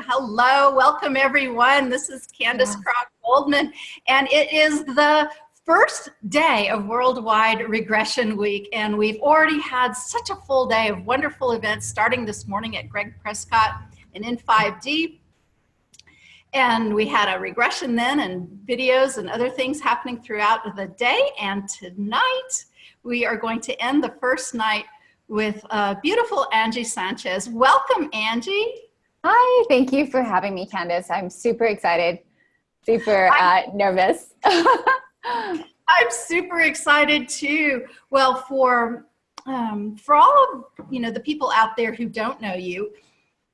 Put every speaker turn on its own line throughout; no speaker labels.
Hello, welcome everyone. This is Candace Craw-Goldman, and it is the first day of Worldwide Regression Week, and we've already had such a full day of wonderful events starting this morning at Greg Prescott and in 5D. And we had a regression then and videos and other things happening throughout the day. And tonight we are going to end the first night with beautiful Angie Sanchez. Welcome, Angie.
Hi, thank you for having me, Candace. I'm super excited, super nervous.
I'm super excited too. Well, for all of the people out there who don't know you,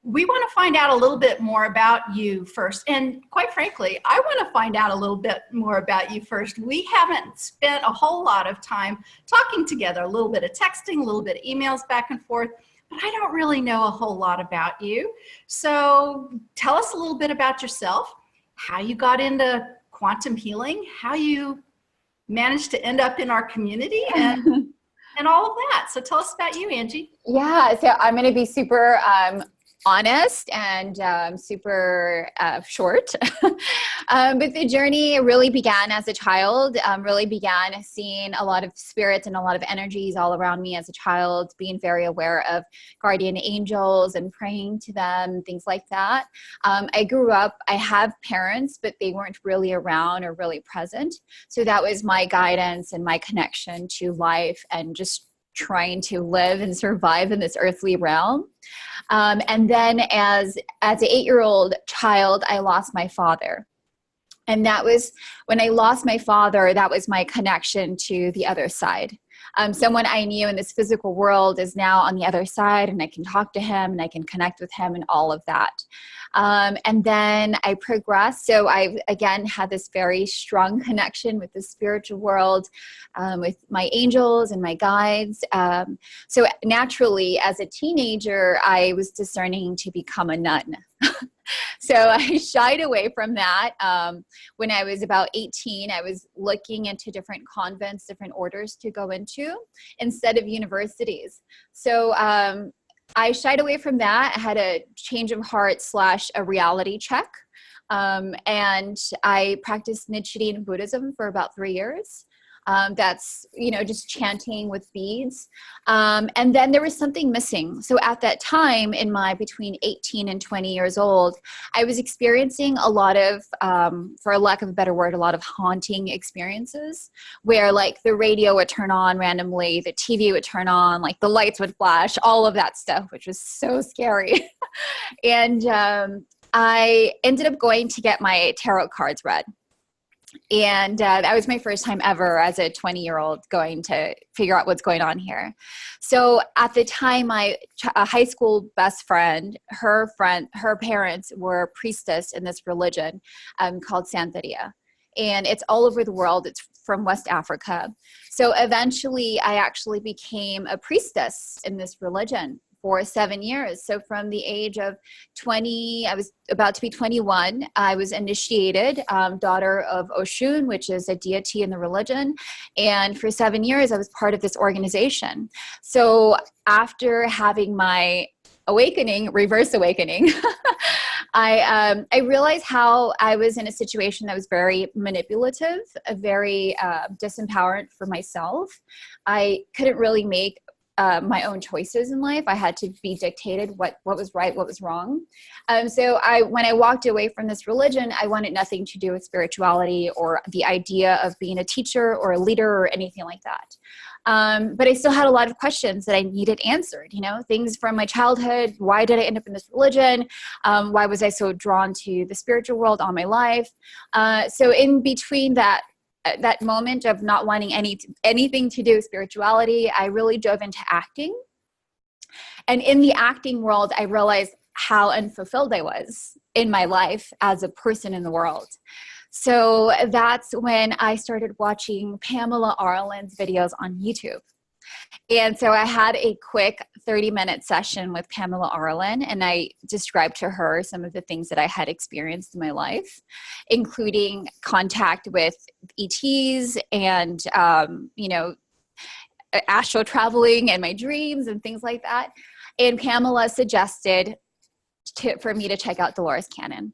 we want to find out a little bit more about you first. And quite frankly, I want to find out a little bit more about you first. We haven't spent a whole lot of time talking together, a little bit of texting, a little bit of emails back and forth, but I don't really know a whole lot about you. So tell us a little bit about yourself, how you got into quantum healing, how you managed to end up in our community, and all of that. So tell us about you, Angie.
Yeah, so I'm going to be super honest and super short. But the journey really began as a child, really began seeing a lot of spirits and a lot of energies all around me as a child, being very aware of guardian angels and praying to them, things like that. I grew up, I have parents, but they weren't really around or really present. So that was my guidance and my connection to life and just trying to live and survive in this earthly realm. And then as an 8-year-old child, I lost my father. And that was when I lost my father, that was my connection to the other side. Someone I knew in this physical world is now on the other side, and I can talk to him and I can connect with him and all of that. And then I progressed. So I, again, had this very strong connection with the spiritual world, with my angels and my guides. So naturally, as a teenager, I was discerning to become a nun. So I shied away from that. When I was about 18, I was looking into different convents, different orders to go into instead of universities. So I shied away from that. I had a change of heart / a reality check. And I practiced Nichiren Buddhism for about 3 years. That's, just chanting with beads. And then there was something missing. So at that time in my between 18 and 20 years old, I was experiencing a lot of, for lack of a better word, a lot of haunting experiences where like the radio would turn on randomly, the TV would turn on, like the lights would flash, all of that stuff, which was so scary. And I ended up going to get my tarot cards read. And that was my first time ever as a 20-year-old going to figure out what's going on here. So at the time, my high school best friend, her parents were a priestess in this religion called Santeria. And it's all over the world. It's from West Africa. So eventually, I actually became a priestess in this religion for 7 years. So from the age of 20, I was about to be 21, I was initiated, daughter of Oshun, which is a deity in the religion. And for 7 years, I was part of this organization. So after having my awakening, reverse awakening, I realized how I was in a situation that was very manipulative, very disempowering for myself. I couldn't really make my own choices in life. I had to be dictated what was right, what was wrong. So when I walked away from this religion, I wanted nothing to do with spirituality or the idea of being a teacher or a leader or anything like that. But I still had a lot of questions that I needed answered, things from my childhood. Why did I end up in this religion? Why was I so drawn to the spiritual world all my life? So in between that moment of not wanting anything to do with spirituality, I really dove into acting. And in the acting world, I realized how unfulfilled I was in my life as a person in the world. So that's when I started watching Pamela Arlen's videos on YouTube. And so I had a quick 30-minute session with Pamela Arlen, and I described to her some of the things that I had experienced in my life, including contact with ETs and, astral traveling and my dreams and things like that. And Pamela suggested for me to check out Dolores Cannon.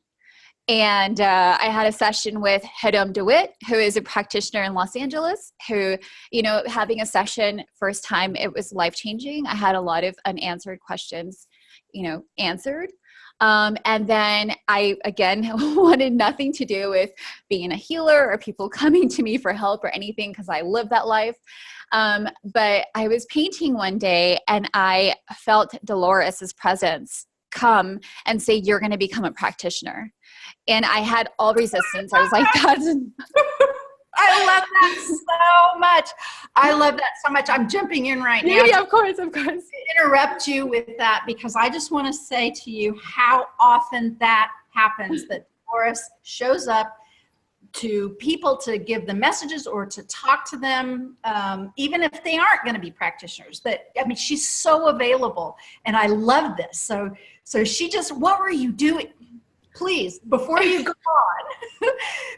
And I had a session with Hedom DeWitt, who is a practitioner in Los Angeles, who, you know, having a session first time, it was life-changing. I had a lot of unanswered questions, you know, answered. And then I, again, wanted nothing to do with being a healer or people coming to me for help or anything, because I live that life. But I was painting one day and I felt Dolores's presence come and say, "You're going to become a practitioner." And I had all resistance. I was like, that's...
I love that so much. I love that so much. I'm jumping in right now.
Yeah, of course, of course.
Interrupt you with that, because I just want to say to you how often that happens, that Dolores shows up to people to give them messages or to talk to them, even if they aren't going to be practitioners. That, I mean, she's so available, and I love this. So she just, what were you doing? Please, before you go on,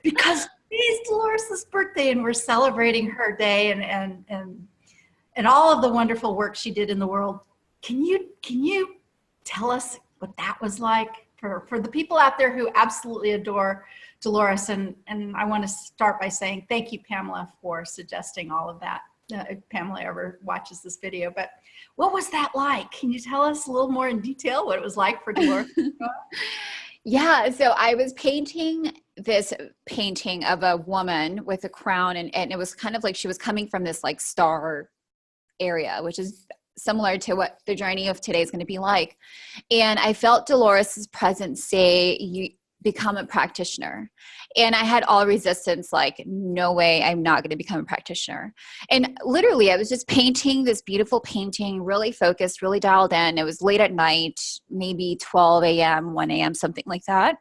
because it's Dolores' birthday and we're celebrating her day and all of the wonderful work she did in the world. Can you tell us what that was like for the people out there who absolutely adore Dolores? And I want to start by saying thank you, Pamela, for suggesting all of that. If Pamela ever watches this video, but what was that like? Can you tell us a little more in detail what it was like for Dolores?
Yeah, so I was painting this painting of a woman with a crown, and it was kind of like she was coming from this like star area, which is similar to what the journey of today is going to be like. And I felt Dolores's presence say, "You become a practitioner." And I had all resistance, like, no way, I'm not going to become a practitioner. And literally I was just painting this beautiful painting, really focused, really dialed in. It was late at night, maybe 12 a.m., 1 a.m., something like that.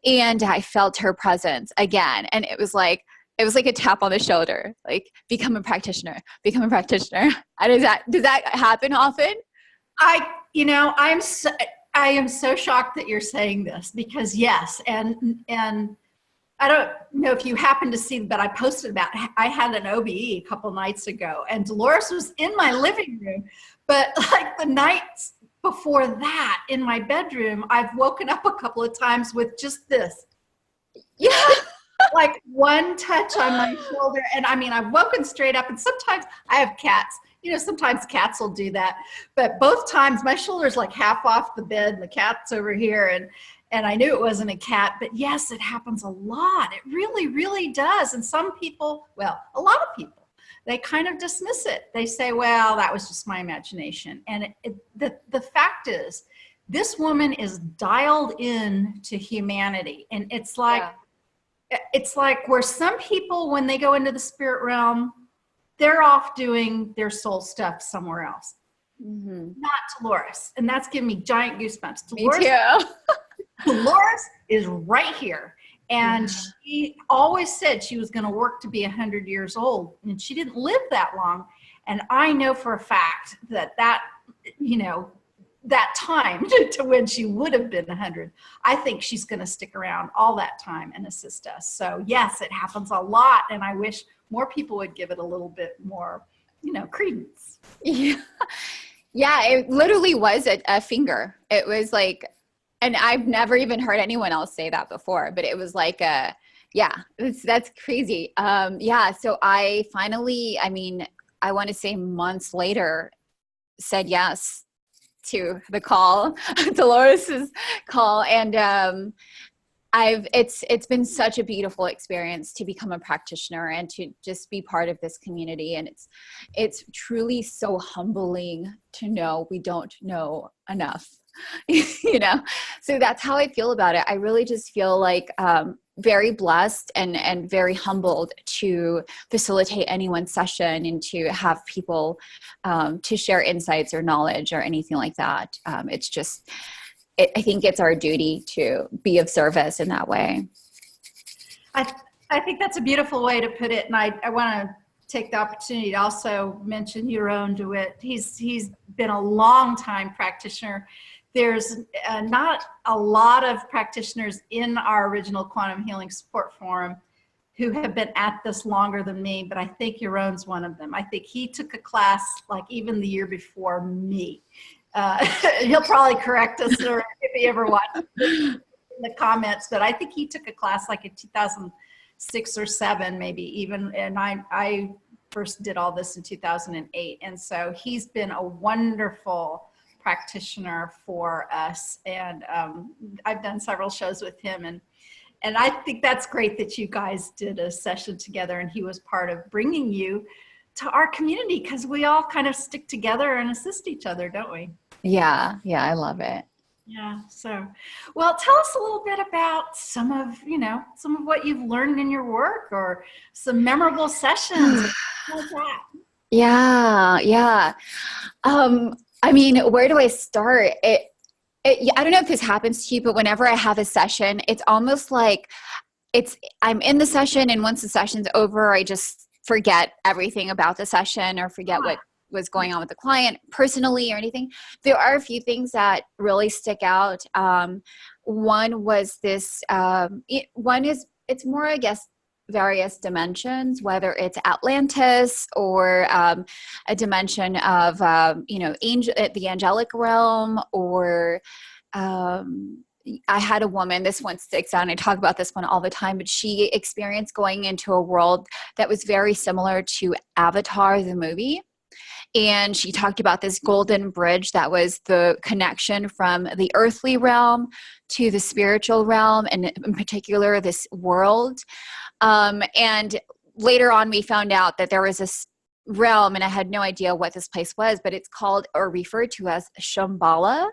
And I felt her presence again. And it was like a tap on the shoulder, like, become a practitioner, become a practitioner. Does that happen often?
I am so shocked that you're saying this, because yes, and I don't know if you happen to see, but I posted about, I had an OBE a couple nights ago, and Dolores was in my living room, but like the nights before that in my bedroom, I've woken up a couple of times with just this.
Yeah.
Like one touch on my shoulder. And I mean, I've woken straight up, and sometimes I have cats. You know, sometimes cats will do that, but both times my shoulder's like half off the bed and the cat's over here. And I knew it wasn't a cat, but yes, it happens a lot. It really, really does. And some people, well, a lot of people, they kind of dismiss it. They say, well, that was just my imagination. And the fact is, this woman is dialed in to humanity. And it's like, it's like where some people, when they go into the spirit realm, they're off doing their soul stuff somewhere else. Mm-hmm. Not Dolores. And that's giving me giant goosebumps. Dolores,
me too.
Dolores is right here. And she always said she was going to work to be 100 years old. And she didn't live that long. And I know for a fact that you know, that time to when she would have been 100, I think she's going to stick around all that time and assist us. So yes, it happens a lot. And I wish more people would give it a little bit more, you know, credence.
Yeah. Yeah, it literally was a finger. It was like, and I've never even heard anyone else say that before, but it was like that's crazy. So I finally, I mean, I want to say months later, said yes to the call, Dolores's call. And it's been such a beautiful experience to become a practitioner and to just be part of this community. And it's truly so humbling to know we don't know enough, you know? So that's how I feel about it. I really just feel like, very blessed and very humbled to facilitate anyone's session and to have people, to share insights or knowledge or anything like that. It's just, I think it's our duty to be of service in that way.
I think that's a beautiful way to put it. And I want to take the opportunity to also mention Yaron DeWitt. He's been a long time practitioner. There's not a lot of practitioners in our original Quantum Healing Support Forum who have been at this longer than me, but I think Yaron's one of them. I think he took a class like even the year before me. He'll probably correct us or if he ever watches the comments, but I think he took a class like in 2006 or 7, maybe even. And I first did all this in 2008. And so he's been a wonderful practitioner for us. And I've done several shows with him, and I think that's great that you guys did a session together and he was part of bringing you to our community, because we all kind of stick together and assist each other, don't we?
Yeah, I love it.
Yeah. So, well, tell us a little bit about some of what you've learned in your work, or some memorable sessions. Like that.
Yeah. I mean, where do I start? I don't know if this happens to you, but whenever I have a session, it's almost like I'm in the session, and once the session's over, I just forget everything about the session or forget what was going on with the client personally or anything. There are a few things that really stick out. One was this, it's more, I guess, various dimensions, whether it's Atlantis or a dimension of, the angelic realm, or I had a woman, this one sticks out, and I talk about this one all the time, but she experienced going into a world that was very similar to Avatar, the movie. And she talked about this golden bridge that was the connection from the earthly realm to the spiritual realm, and in particular, this world. And later on, we found out that there was this realm, and I had no idea what this place was, but it's called, or referred to as, Shambhala.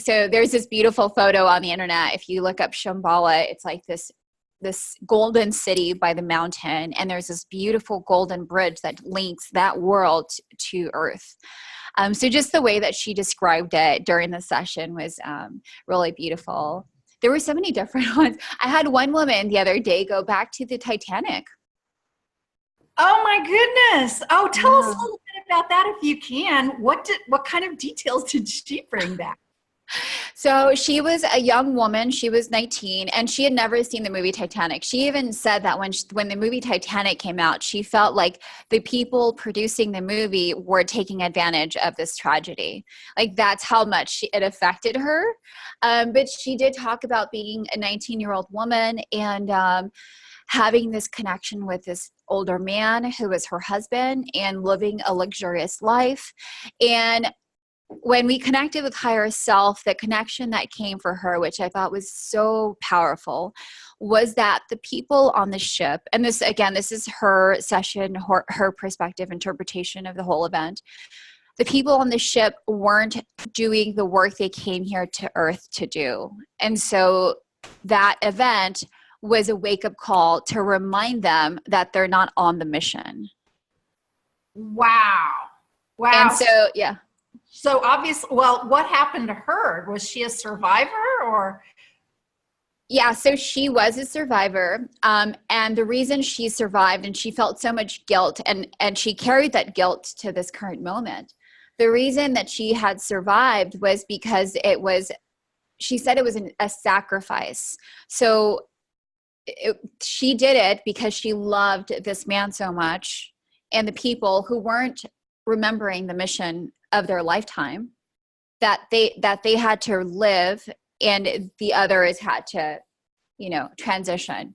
So there's this beautiful photo on the internet. If you look up Shambhala, it's like this golden city by the mountain, and there's this beautiful golden bridge that links that world to Earth. So just the way that she described it during the session was really beautiful. There were so many different ones. I had one woman the other day go back to the Titanic.
Oh my goodness. Oh, tell us a little bit about that if you can. What kind of details did she bring back?
So she was a young woman. She was 19, and she had never seen the movie Titanic. She even said that when the movie Titanic came out, she felt like the people producing the movie were taking advantage of this tragedy. Like, that's how much it affected her. But she did talk about being a 19-year-old woman and having this connection with this older man who was her husband, and living a luxurious life. And when we connected with higher self, the connection that came for her, which I thought was so powerful, was that the people on the ship, and this is her session, her perspective, interpretation of the whole event. The people on the ship weren't doing the work they came here to Earth to do. And so that event was a wake-up call to remind them that they're not on the mission.
Wow.
And so, yeah.
So obviously, well, what happened to her? Was she a survivor, or?
Yeah, so she was a survivor. And the reason she survived, and she felt so much guilt, and she carried that guilt to this current moment. The reason that she had survived was because she said it was a sacrifice. So she did it because she loved this man so much, and the people who weren't remembering the mission of their lifetime, that they had to live, and the others had to, transition.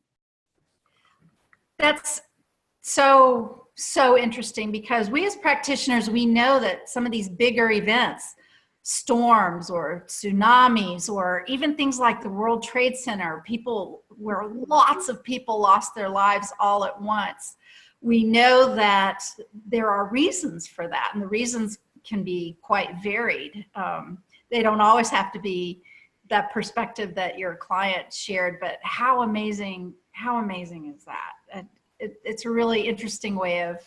That's so interesting, because we as practitioners, we know that some of these bigger events, storms or tsunamis, or even things like the World Trade Center, where lots of people lost their lives all at once, we know that there are reasons for that, and the reasons can be quite varied. They don't always have to be that perspective that your client shared, but how amazing is that? It's a really interesting way of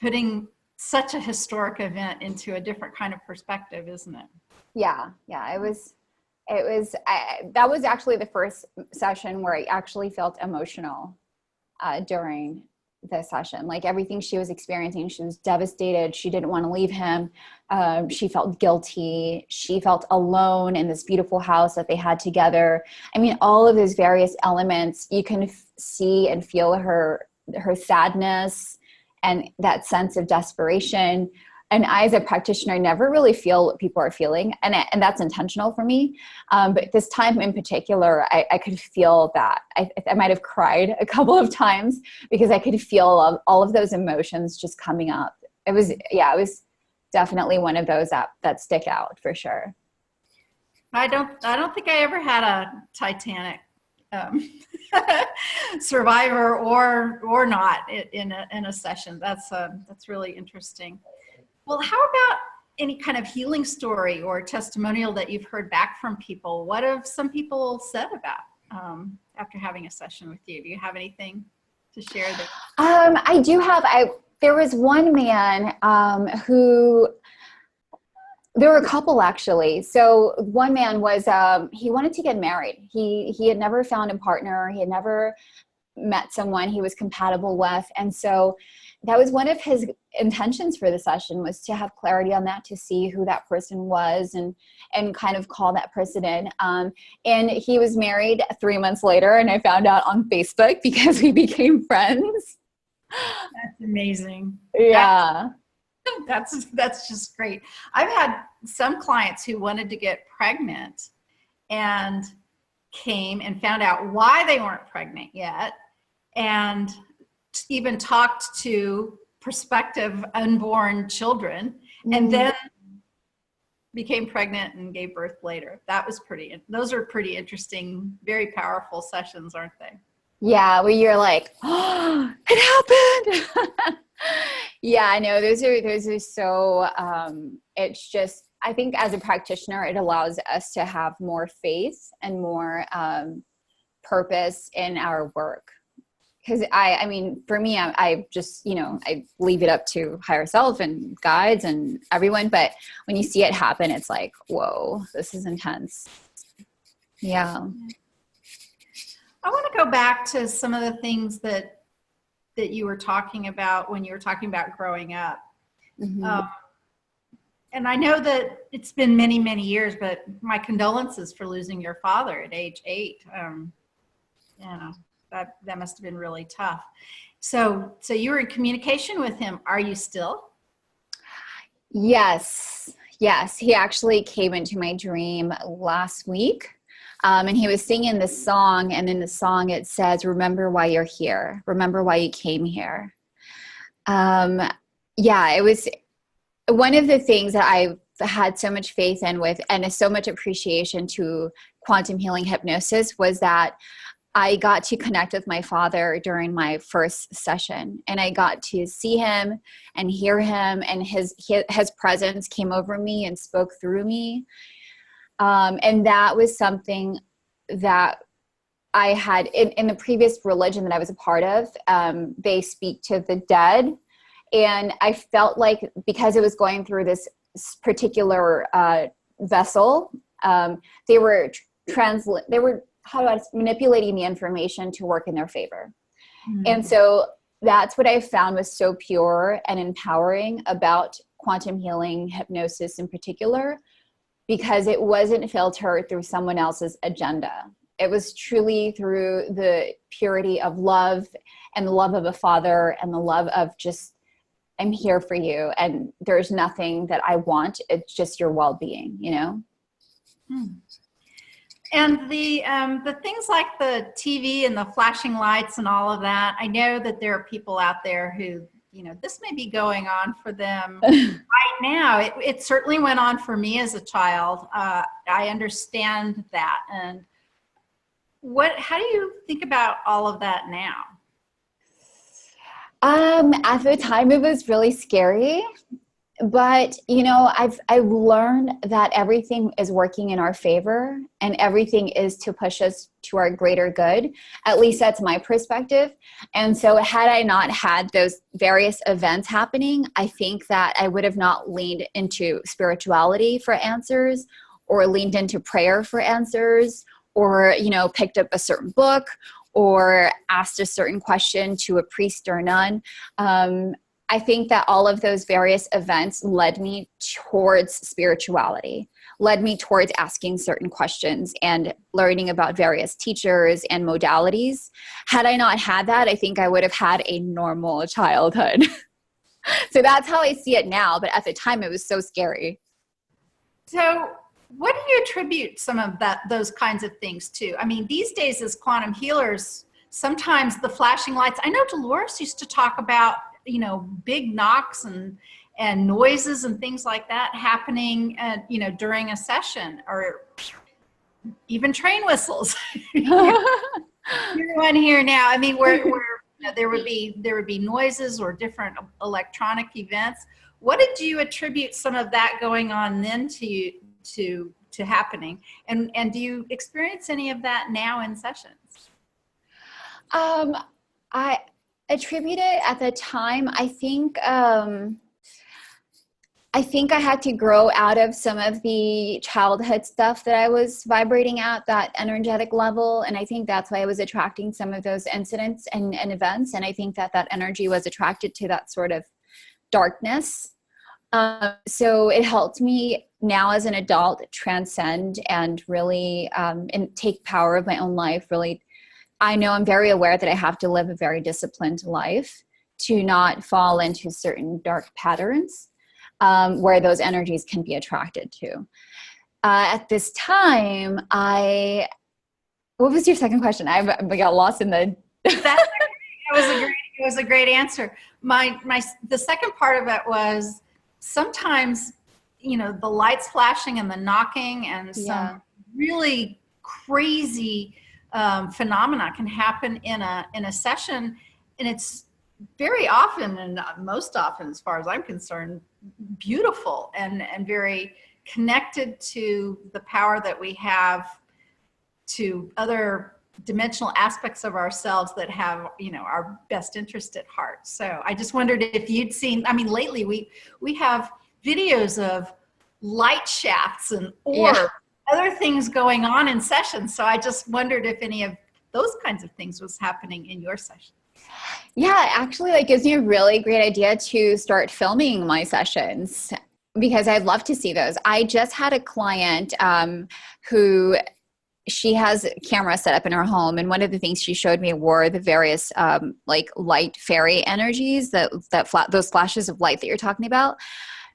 putting such a historic event into a different kind of perspective, isn't it?
Yeah, that was actually the first session where I actually felt emotional during the session. Like, everything she was experiencing, she was devastated. She didn't want to leave him. She felt guilty. She felt alone in this beautiful house that they had together. I mean, all of those various elements, you can see and feel her sadness and that sense of desperation. And I, as a practitioner, never really feel what people are feeling. And that's intentional for me. But this time in particular, I could feel that. I might have cried a couple of times because I could feel all of those emotions just coming up. It was definitely one of those that stick out for sure.
I don't think I ever had a Titanic survivor or not in a session. That's really interesting. Well, how about any kind of healing story or testimonial that you've heard back from people? What have some people said about after having a session with you? Do you have anything to share there?
I do have. There was one man who. There were a couple actually. So one man was, he wanted to get married. He had never found a partner. He had never met someone he was compatible with. And so that was one of his intentions for the session, was to have clarity on that, to see who that person was and kind of call that person in. And he was married 3 months later, and I found out on Facebook because we became friends.
That's amazing.
Yeah.
That's just great. I've had some clients who wanted to get pregnant and came and found out why they weren't pregnant yet, and even talked to prospective unborn children, and then became pregnant and gave birth later. Those are pretty interesting, very powerful sessions, aren't they?
Yeah, where you're like, oh, it happened. Yeah, I know those are so, it's just, I think as a practitioner, it allows us to have more faith and more purpose in our work. Because I mean, for me, I just, I leave it up to higher self and guides and everyone. But when you see it happen, it's like, whoa, this is intense. Yeah.
I want to go back to some of the things that you were talking about when you were talking about growing up. Mm-hmm. And I know that it's been many, many years, but my condolences for losing your father at age 8. That must have been really tough. So you were in communication with him. Are you still?
Yes. He actually came into my dream last week. And he was singing this song, and in the song it says, "Remember why you're here. Remember why you came here." It was one of the things that I've had so much faith in with, and so much appreciation to quantum healing hypnosis, was that I got to connect with my father during my first session, and I got to see him and hear him, and his presence came over me and spoke through me. And that was something that I had in the previous religion that I was a part of. They speak to the dead. And I felt like, because it was going through this particular vessel, they were manipulating the information to work in their favor. Mm-hmm. And so that's what I found was so pure and empowering about quantum healing hypnosis in particular, because it wasn't filtered through someone else's agenda. It was truly through the purity of love, and the love of a father, and the love of just, I'm here for you, and there's nothing that I want. It's just your well-being,
And the things like the TV and the flashing lights and all of that, I know that there are people out there who, this may be going on for them right now. It certainly went on for me as a child. I understand that. And how do you think about all of that now?
At the time, it was really scary. But, I've learned that everything is working in our favor, and everything is to push us to our greater good. At least that's my perspective. And so had I not had those various events happening, I think that I would have not leaned into spirituality for answers, or leaned into prayer for answers, or, picked up a certain book, or asked a certain question to a priest or nun. I think that all of those various events led me towards spirituality, led me towards asking certain questions and learning about various teachers and modalities. Had I not had that, I think I would have had a normal childhood. So that's how I see it now. But at the time, it was so scary.
So what do you attribute some of those kinds of things to? I mean, these days as quantum healers, sometimes the flashing lights, I know Dolores used to talk about, you know, big knocks and noises and things like that happening, you know, during a session, or even train whistles. You're one here now. I mean, where you know, there would be noises or different electronic events. What did you attribute some of that going on then to happening? And do you experience any of that now in sessions?
I attribute it at the time. I think I had to grow out of some of the childhood stuff that I was vibrating at, that energetic level. And I think that's why I was attracting some of those incidents and events. And I think that energy was attracted to that sort of darkness. So it helped me now as an adult transcend and really and take power of my own life. Really, I know I'm very aware that I have to live a very disciplined life to not fall into certain dark patterns where those energies can be attracted to. At this time, what was your second question? I got lost in the...
It was a great answer. The second part of it was sometimes, you know, the lights flashing and the knocking and some really crazy phenomena can happen in a session, and it's very often, and most often as far as I'm concerned, beautiful and very connected to the power that we have to other dimensional aspects of ourselves that have, you know, our best interest at heart. So I just wondered if you'd seen, I mean, lately we have videos of light shafts and other things going on in sessions. So I just wondered if any of those kinds of things was happening in your session.
Yeah, actually, that gives me a really great idea to start filming my sessions, because I'd love to see those. I just had a client who, she has a camera set up in her home, and one of the things she showed me were the various like light fairy energies, those flashes of light that you're talking about.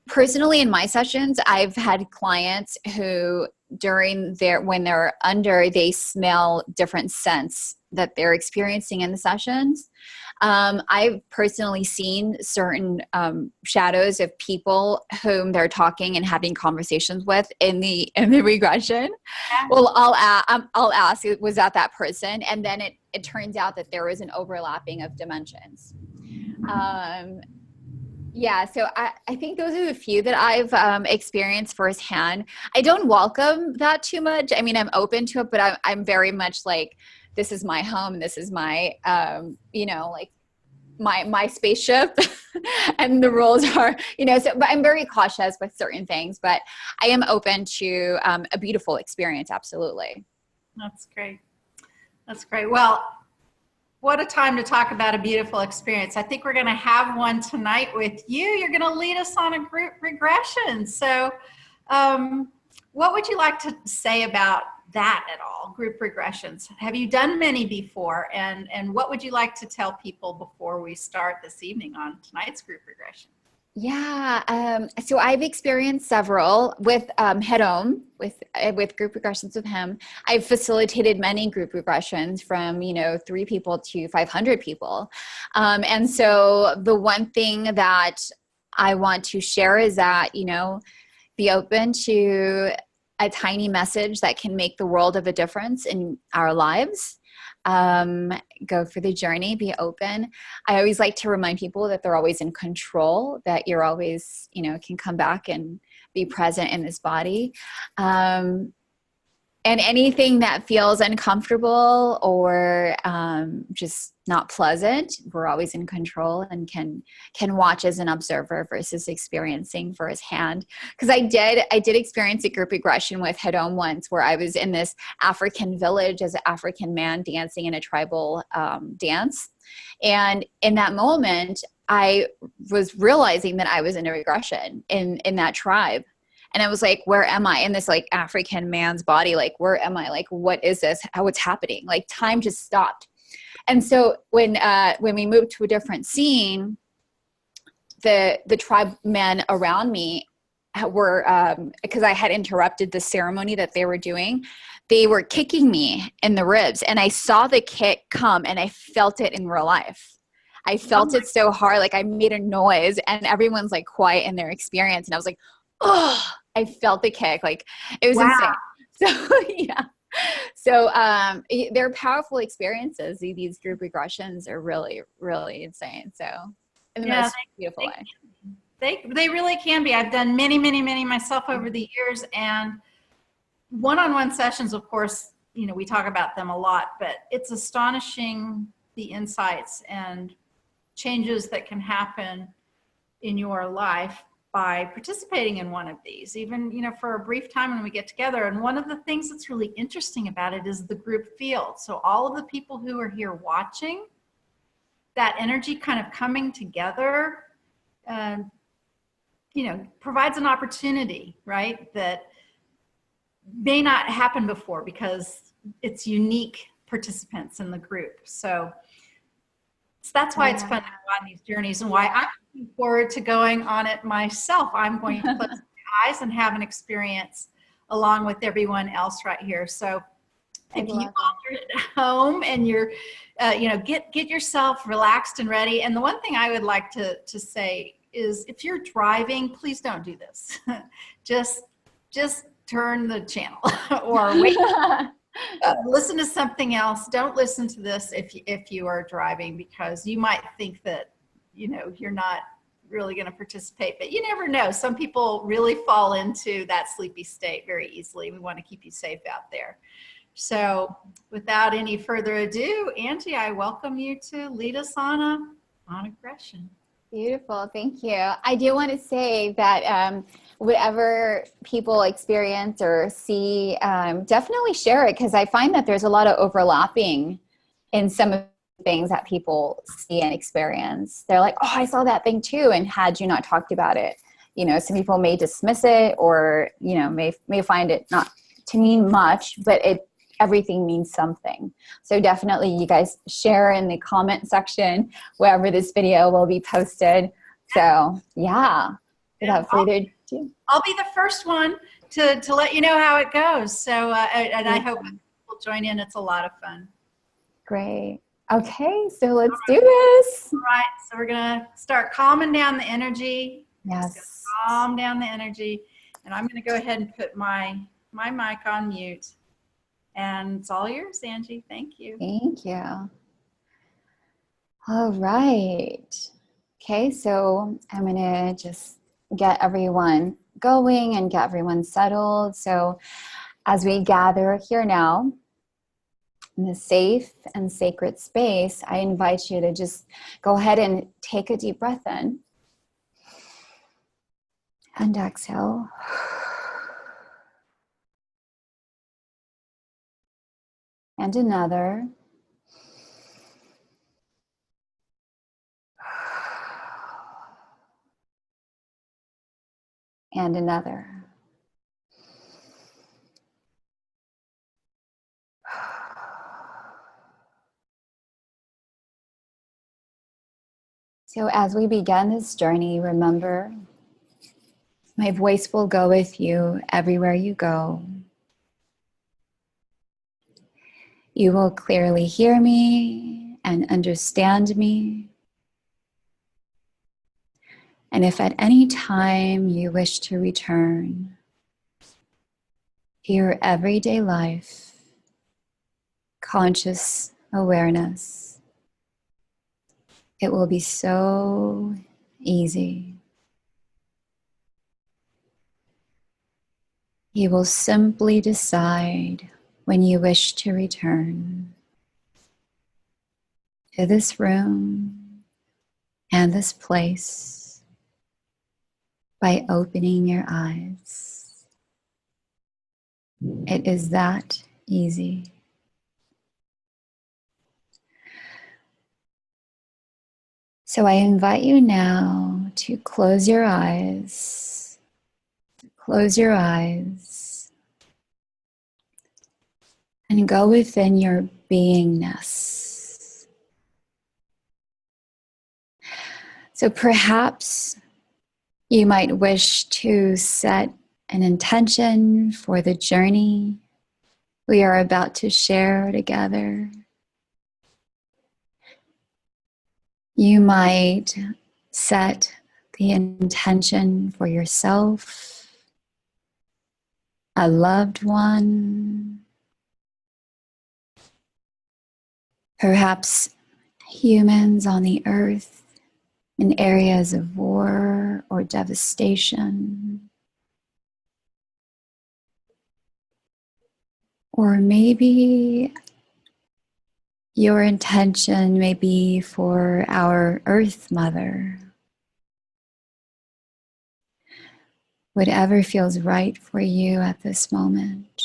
Personally, in my sessions, I've had clients who when they're under, they smell different scents that they're experiencing in the sessions. I've personally seen certain shadows of people whom they're talking and having conversations with in the regression. Yeah. Well, I'll ask, was that person? And then it turns out that there is an overlapping of dimensions. Yeah, so I think those are the few that I've experienced firsthand. I don't welcome that too much. I mean, I'm open to it, but I'm very much like, this is my home. This is my, you know, like my spaceship, and the rules are, you know, so, but I'm very cautious with certain things, but I am open to a beautiful experience. Absolutely.
That's great. That's great. Well, what a time to talk about a beautiful experience. I think we're going to have one tonight with you. You're going to lead us on a group regression. So what would you like to say about that at all, group regressions? Have you done many before? And what would you like to tell people before we start this evening on tonight's group regression?
Yeah, so I've experienced several with Hedom, with group regressions with him. I've facilitated many group regressions from, you know, 3 people to 500 people. And so the one thing that I want to share is that, you know, be open to a tiny message that can make the world of a difference in our lives. Go for the journey, be open. I always like to remind people that they're always in control, that you're always, you know, can come back and be present in this body. And anything that feels uncomfortable or just not pleasant, we're always in control and can watch as an observer versus experiencing firsthand. Because I did experience a group regression with Hedom once, where I was in this African village as an African man dancing in a tribal dance. And in that moment, I was realizing that I was in a regression in that tribe. And I was like, where am I in this like African man's body? Like, where am I? Like, what is this? What's happening? Like, time just stopped. And so when we moved to a different scene, the tribe men around me were, because I had interrupted the ceremony that they were doing, they were kicking me in the ribs, and I saw the kick come, and I felt it in real life. I felt it so hard, like I made a noise, and everyone's like quiet in their experience, and I was like, oh, I felt the kick, like it was insane. So yeah. So they're powerful experiences. These group regressions are really, really insane. So in the most beautiful way.
They really can be. I've done many, many, many myself over the years, and one-on-one sessions, of course, you know, we talk about them a lot, but it's astonishing the insights and changes that can happen in your life by participating in one of these, even, you know, for a brief time when we get together. And one of the things that's really interesting about it is the group feel. So all of the people who are here watching, that energy kind of coming together, you know, provides an opportunity, right, that may not happen before because it's unique participants in the group. So that's why it's fun to go on these journeys, and why I'm looking forward to going on it myself. I'm going to close my eyes and have an experience along with everyone else right here. So if you all are at home and you're, you know, get yourself relaxed and ready. And the one thing I would like to say is, if you're driving, please don't do this. just turn the channel or wait. Listen to something else. Don't listen to this if you are driving, because you might think that, you know, you're not really going to participate, but you never know. Some people really fall into that sleepy state very easily. We want to keep you safe out there. So without any further ado, Angie, I welcome you to lead us on aggression.
Beautiful. Thank you. I do want to say that whatever people experience or see, definitely share it, because I find that there's a lot of overlapping in some of the things that people see and experience. They're like, oh, I saw that thing too. And had you not talked about it, you know, some people may dismiss it, or, you know, may find it not to mean much, but everything means something. So definitely you guys share in the comment section wherever this video will be posted. So yeah, without further ado.
I'll be the first one to let you know how it goes. So, and I hope people join in. It's a lot of fun.
Great. Okay, so let's do this.
All right, so we're gonna start calming down the energy.
Yes.
Calm down the energy. And I'm gonna go ahead and put my mic on mute. And it's all yours, Angie. Thank you.
Thank you. All right. Okay, so I'm going to just get everyone going and get everyone settled. So as we gather here now in the safe and sacred space, I invite you to just go ahead and take a deep breath in and exhale. And another. And another. So as we begin this journey, remember, my voice will go with you everywhere you go. You will clearly hear me and understand me. And if at any time you wish to return to your everyday life, conscious awareness, it will be so easy. You will simply decide when you wish to return to this room and this place by opening your eyes. It is that easy. So I invite you now to close your eyes. Close your eyes and go within your beingness. So perhaps you might wish to set an intention for the journey we are about to share together. You might set the intention for yourself, a loved one, perhaps humans on the earth in areas of war or devastation. Or maybe your intention may be for our Earth Mother. Whatever feels right for you at this moment.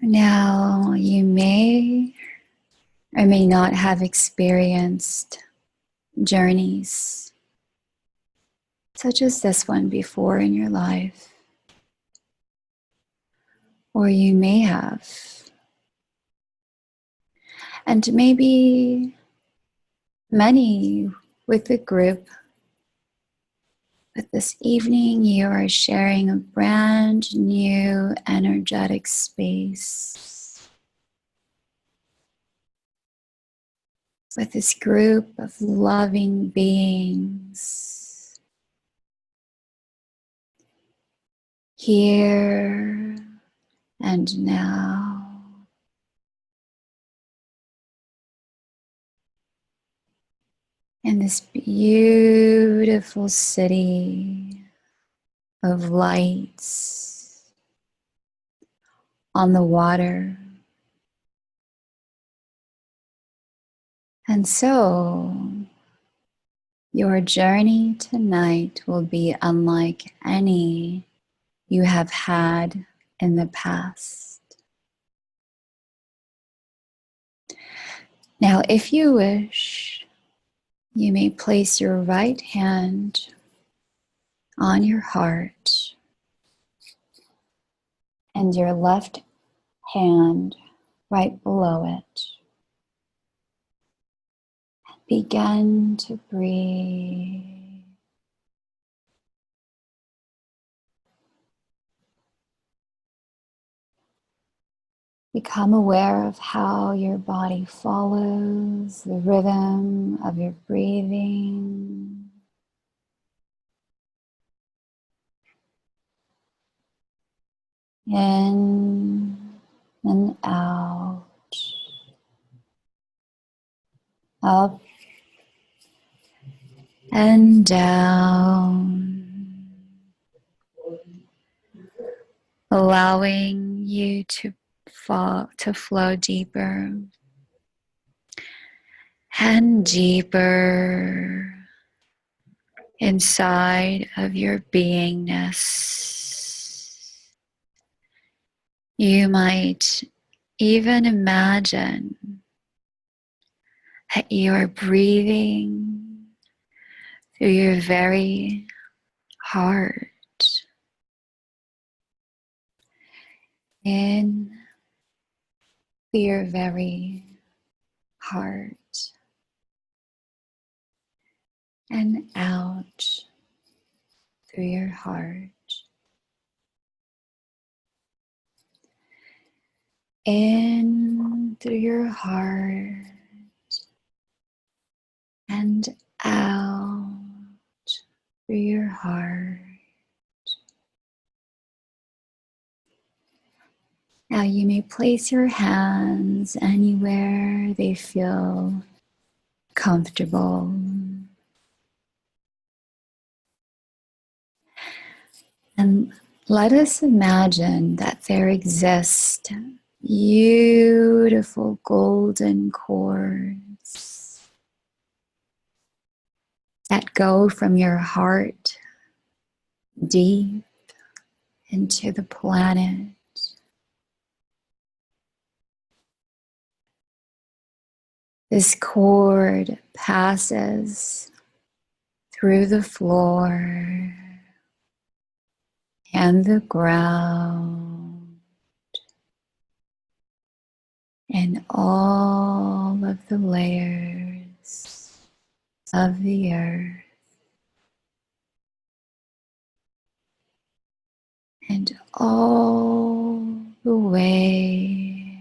Now, you may or may not have experienced journeys such as this one before in your life. Or you may have. And maybe many with the group. But this evening you are sharing a brand new energetic space with this group of loving beings here and now. In this beautiful city of lights on the water. And so, your journey tonight will be unlike any you have had in the past. Now, if you wish, you may place your right hand on your heart and your left hand right below it. Begin to breathe. Become aware of how your body follows the rhythm of your breathing. In and out. Up and down. Allowing you to flow deeper and deeper inside of your beingness. You might even imagine that you are breathing through your very heart. In through your very heart. And out through your heart. In through your heart and out through your heart. Now you may place your hands anywhere they feel comfortable. And let us imagine that there exist beautiful golden cords that go from your heart deep into the planet. This cord passes through the floor and the ground in all of the layers of the earth, and all the way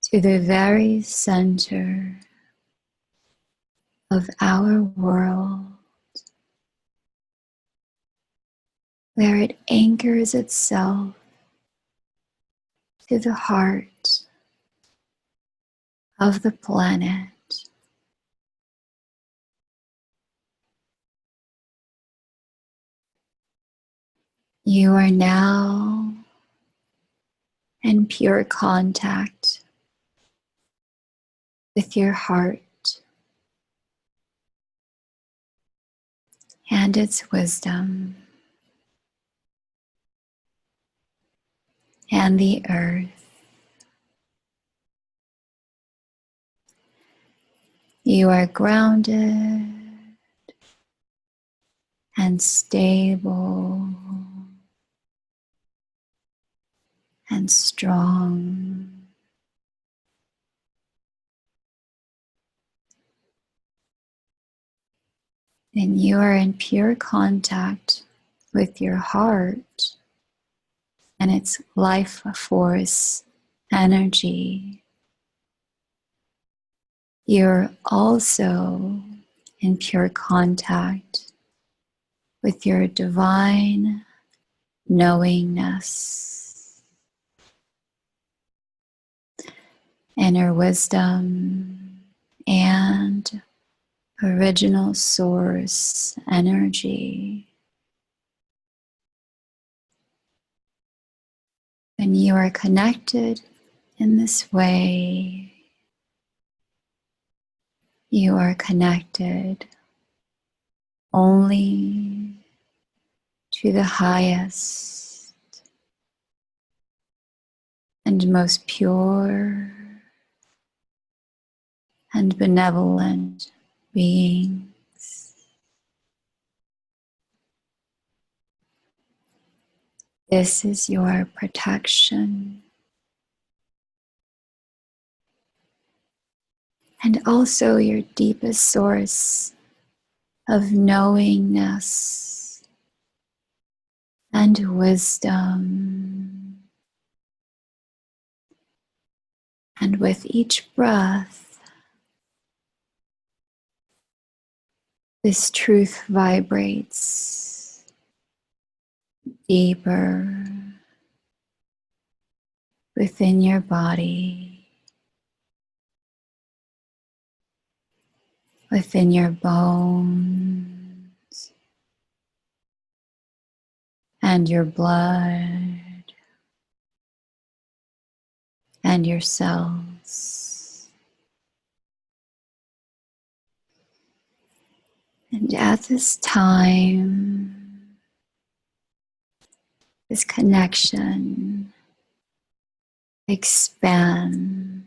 to the very center of our world, where it anchors itself to the heart of the planet. You are now in pure contact with your heart and its wisdom, and the earth. You are grounded and stable and strong. And you are in pure contact with your heart and its life force energy. You're also in pure contact with your divine knowingness, inner wisdom, and original source energy. When you are connected in this way, you are connected only to the highest and most pure and benevolent beings. This is your protection and also your deepest source of knowingness and wisdom. And with each breath, this truth vibrates deeper within your body, within your bones and your blood and your cells. And at this time, this connection expands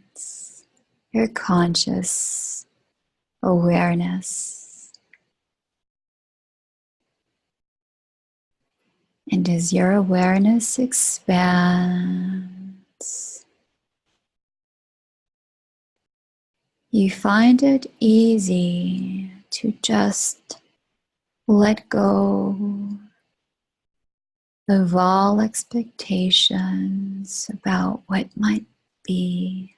your conscious awareness. And as your awareness expands, you find it easy to just let go of all expectations about what might be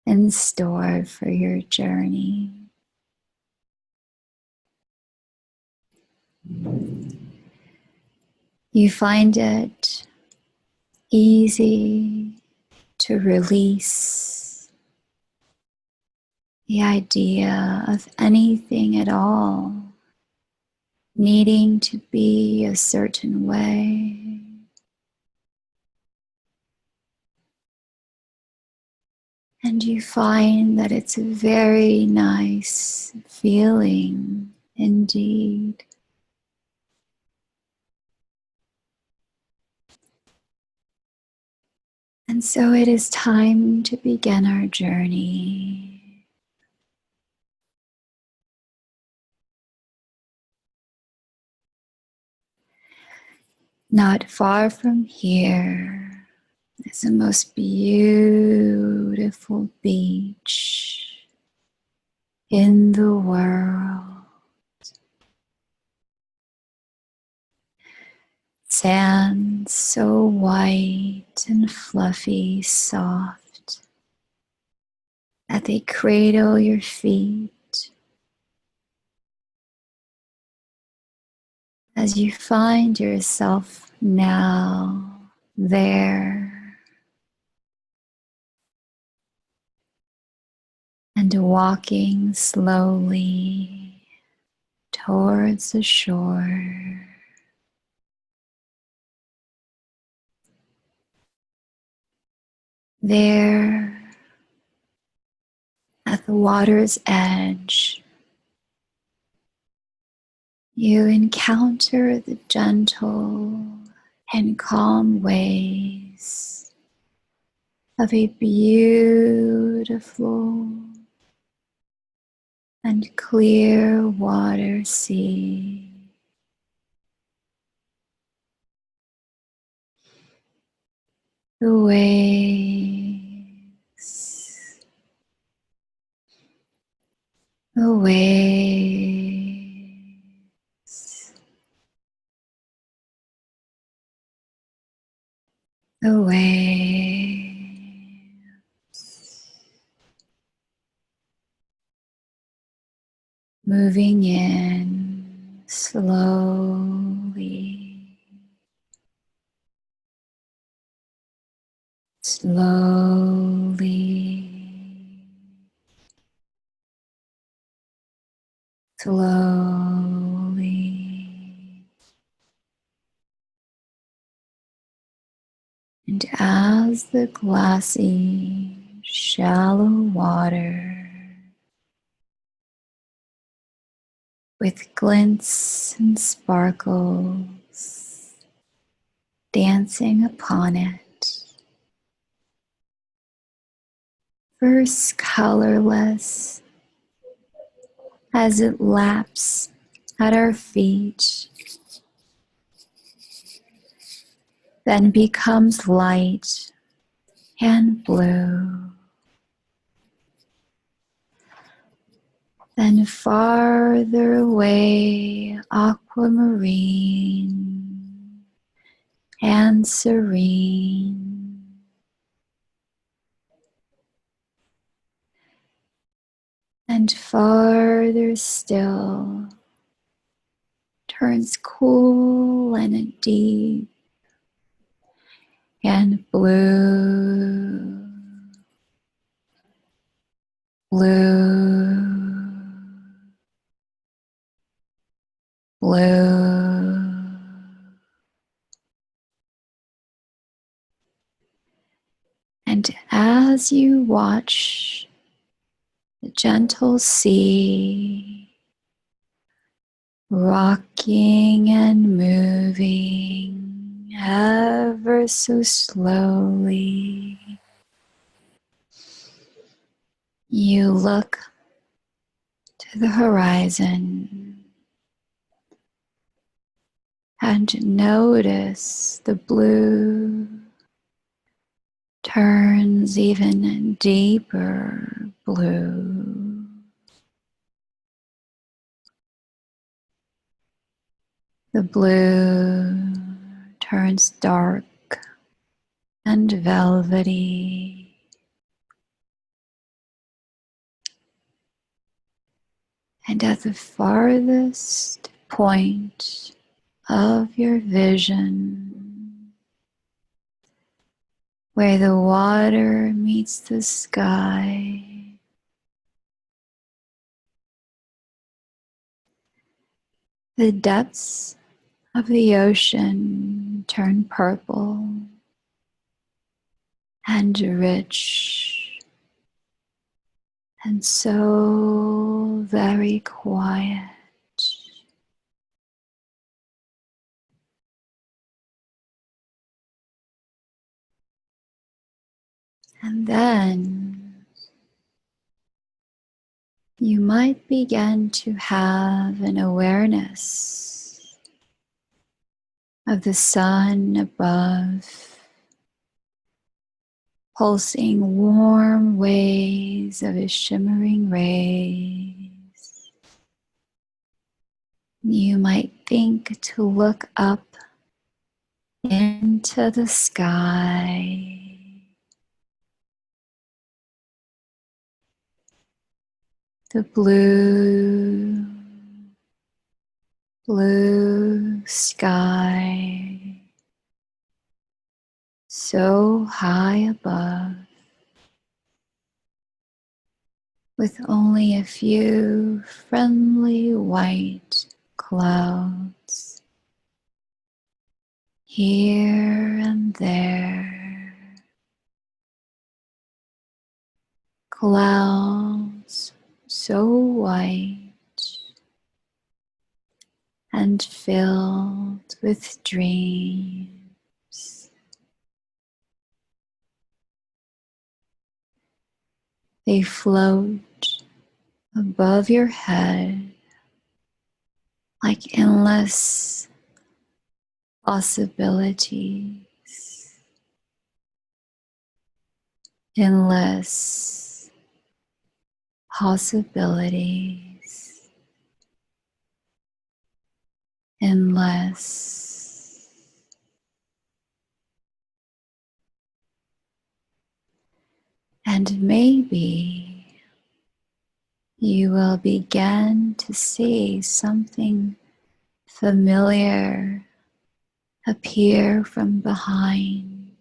in store for your journey. You find it easy to release the idea of anything at all needing to be a certain way. And you find that it's a very nice feeling indeed. And so it is time to begin our journey. Not far from here, It's the most beautiful beach in the world. Sand so white and fluffy, soft, that they cradle your feet as you find yourself now there and walking slowly towards the shore. There at the water's edge, you encounter the gentle and calm waves of a beautiful and clear water sea. The waves, the waves, the waves, moving in slowly, slowly, slowly. And as the glassy, shallow water with glints and sparkles dancing upon it, first colorless as it laps at our feet, then becomes light and blue, then farther away aquamarine and serene, and farther still turns cool and deep and blue, blue, blue. And as you watch the gentle sea rocking and moving ever so slowly, you look to the horizon and notice the blue turns even deeper blue. The blue turns dark and velvety. And at the farthest point of your vision, where the water meets the sky, the depths of the ocean turn purple and rich and so very quiet. And then you might begin to have an awareness of the sun above pulsing warm waves of his shimmering rays. You might think to look up into the sky. The blue sky, so high above, with only a few friendly white clouds here and there. Clouds so white and filled with dreams. They float above your head like endless possibilities, endless possibilities, endless. And maybe you will begin to see something familiar appear from behind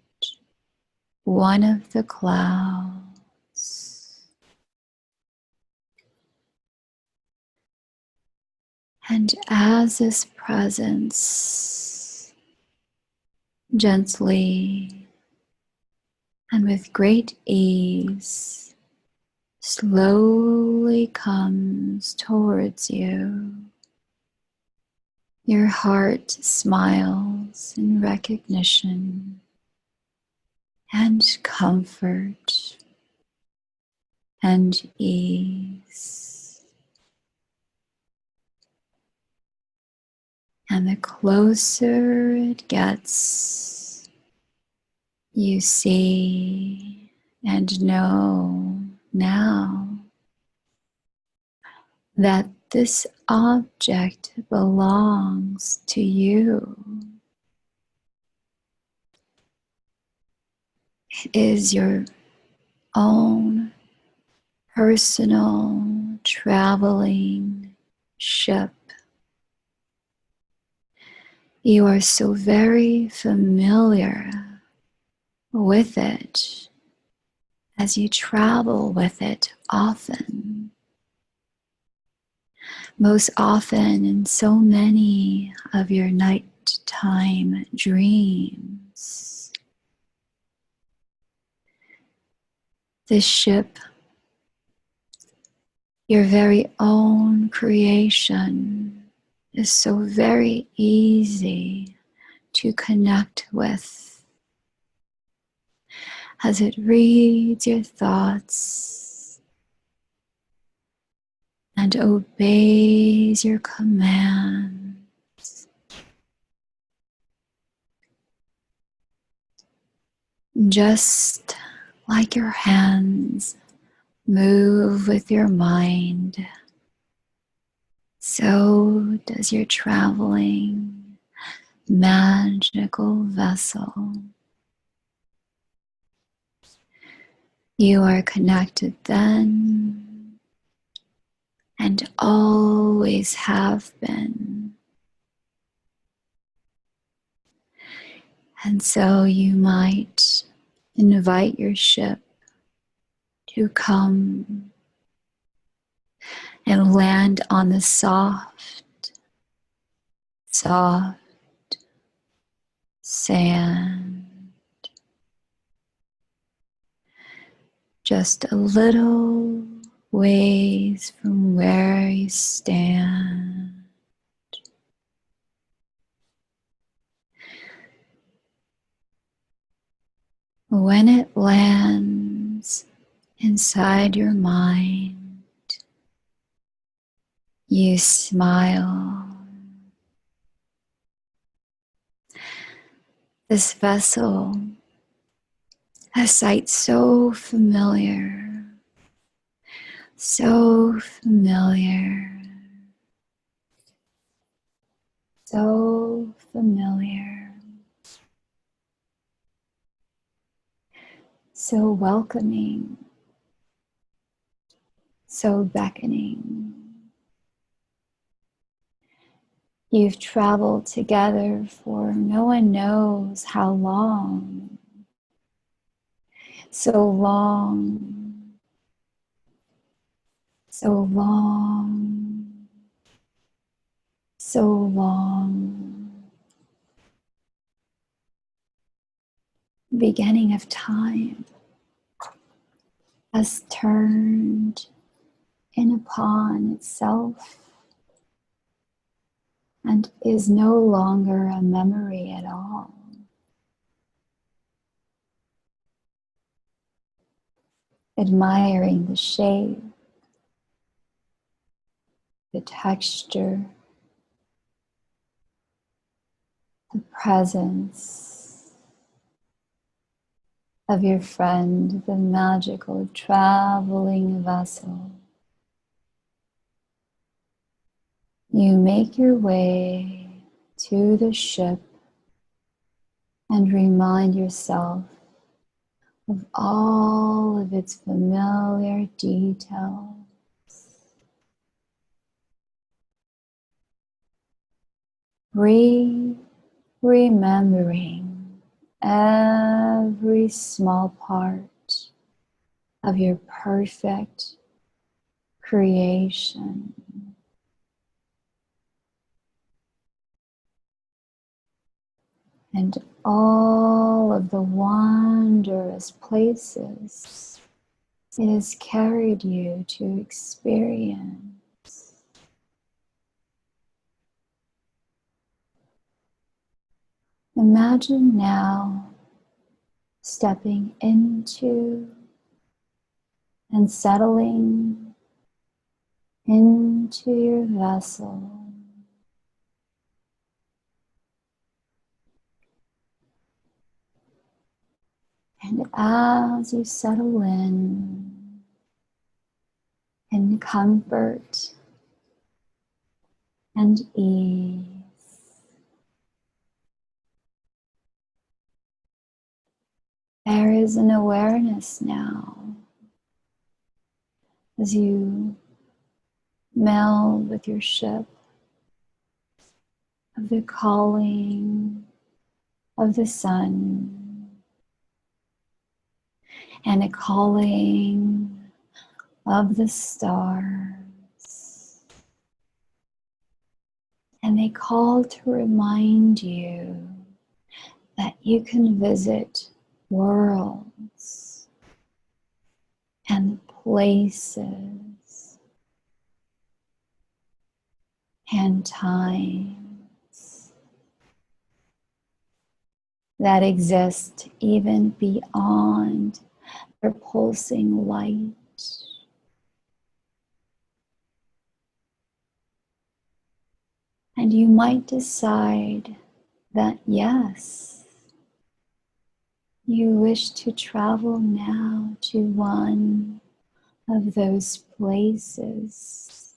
one of the clouds. And as this presence gently and with great ease slowly comes towards you, your heart smiles in recognition and comfort and ease. And the closer it gets, you see and know now that this object belongs to you. It is your own personal traveling ship. You are so very familiar with it as you travel with it often. Most often in so many of your nighttime dreams. This ship, your very own creation, is so very easy to connect with as it reads your thoughts and obeys your commands. Just like your hands move with your mind, so does your traveling magical vessel. You are connected then and always have been. And so you might invite your ship to come and land on the soft sand, just a little ways from where you stand. When it lands inside your mind, you smile. This vessel A sight so familiar, so familiar, so familiar, so welcoming, so beckoning. You've traveled together for no one knows how long. So long, so long, so long. Beginning of time has turned in upon itself and is no longer a memory at all. Admiring the shape, the texture, the presence of your friend, the magical traveling vessel. You make your way to the ship and remind yourself of all of its familiar details. Remembering every small part of your perfect creation. And all of the wondrous places it has carried you to experience. Imagine now stepping into and settling into your vessel. And as you settle in comfort and ease, there is an awareness now as you meld with your ship of the calling of the sun and a calling of the stars. And they call to remind you that you can visit worlds and places and times that exist even beyond their pulsing light. And you might decide that yes, you wish to travel now to one of those places.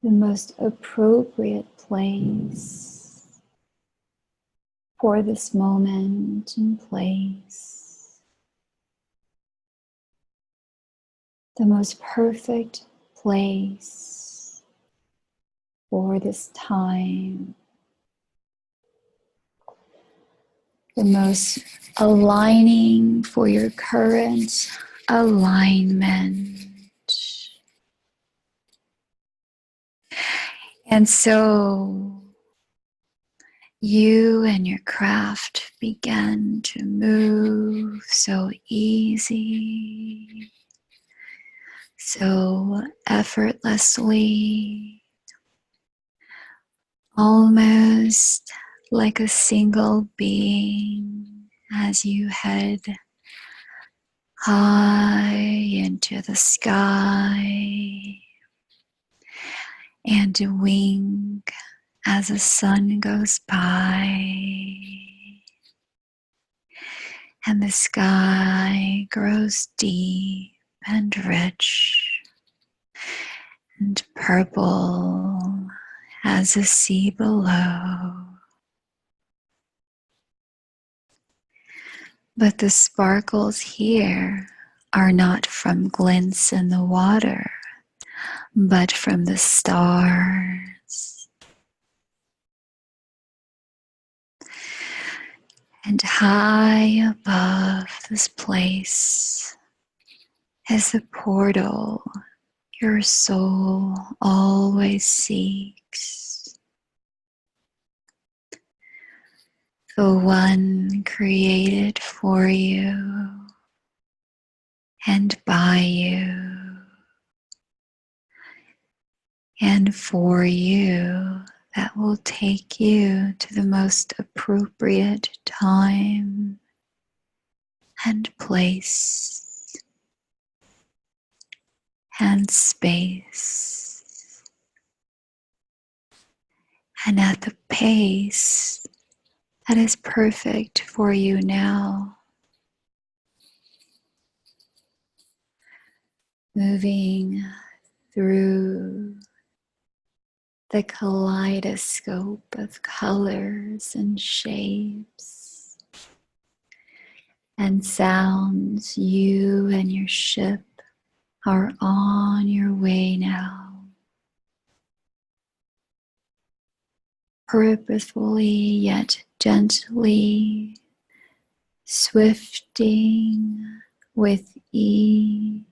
The most appropriate place for this moment and place. The most perfect place for this time. The most aligning for your current alignment. And so you and your craft begin to move so easy, so effortlessly, almost like a single being as you head high into the sky and wink as the sun goes by and the sky grows deep and rich and purple as the sea below. But the sparkles here are not from glints in the water, but from the stars. And high above this place is the portal your soul always seeks. The one created for you and by you and for you, that will take you to the most appropriate time and place and space, and at the pace that is perfect for you now. Moving through the kaleidoscope of colors and shapes and sounds, you and your ship are on your way now. Purposefully yet gently, swifting with ease.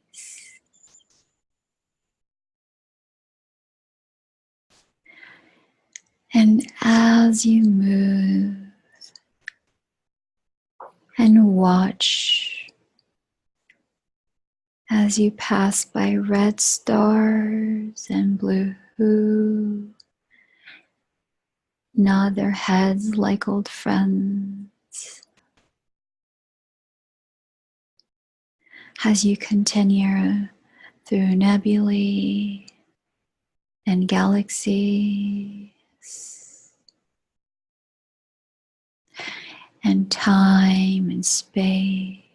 And as you move and watch as you pass by red stars and blue, nod their heads like old friends as you continue through nebulae and galaxies and time and space.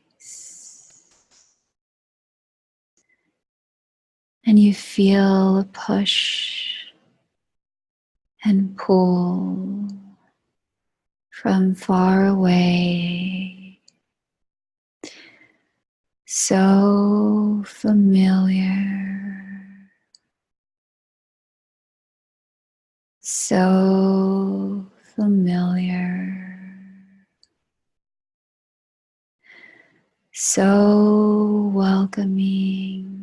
And you feel a push and pull from far away. So familiar, so familiar, so welcoming,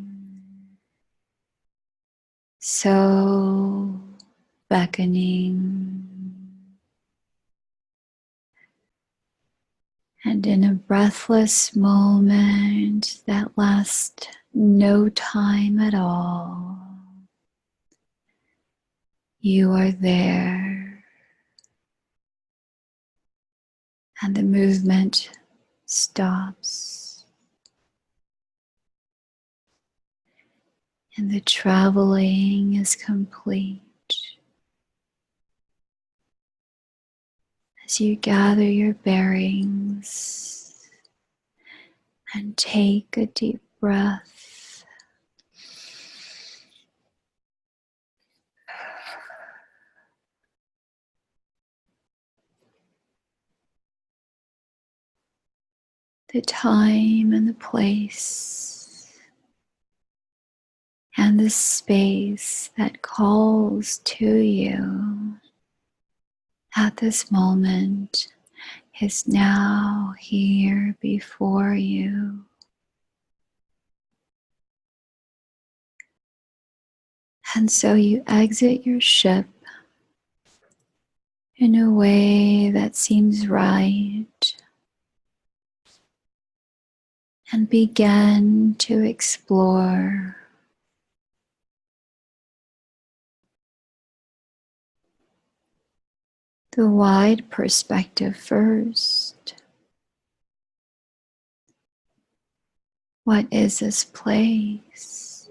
so beckoning. And in a breathless moment that lasts no time at all, you are there, and the movement stops, and the traveling is complete. As you gather your bearings and take a deep breath, the time and the place and the space that calls to you at this moment is now here before you. And so you exit your ship in a way that seems right and begin to explore the wide perspective first. What is this place?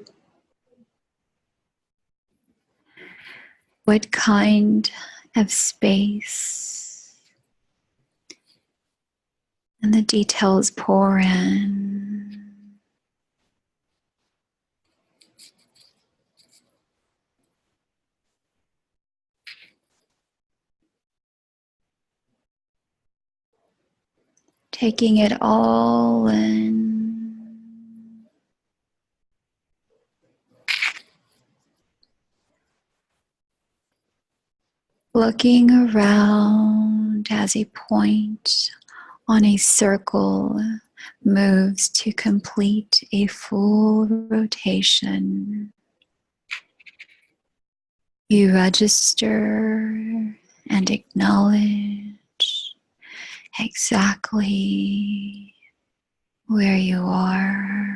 What kind of space, and the details pour in. Taking it all in. Looking around as a point on a circle moves to complete a full rotation. You register and acknowledge exactly where you are.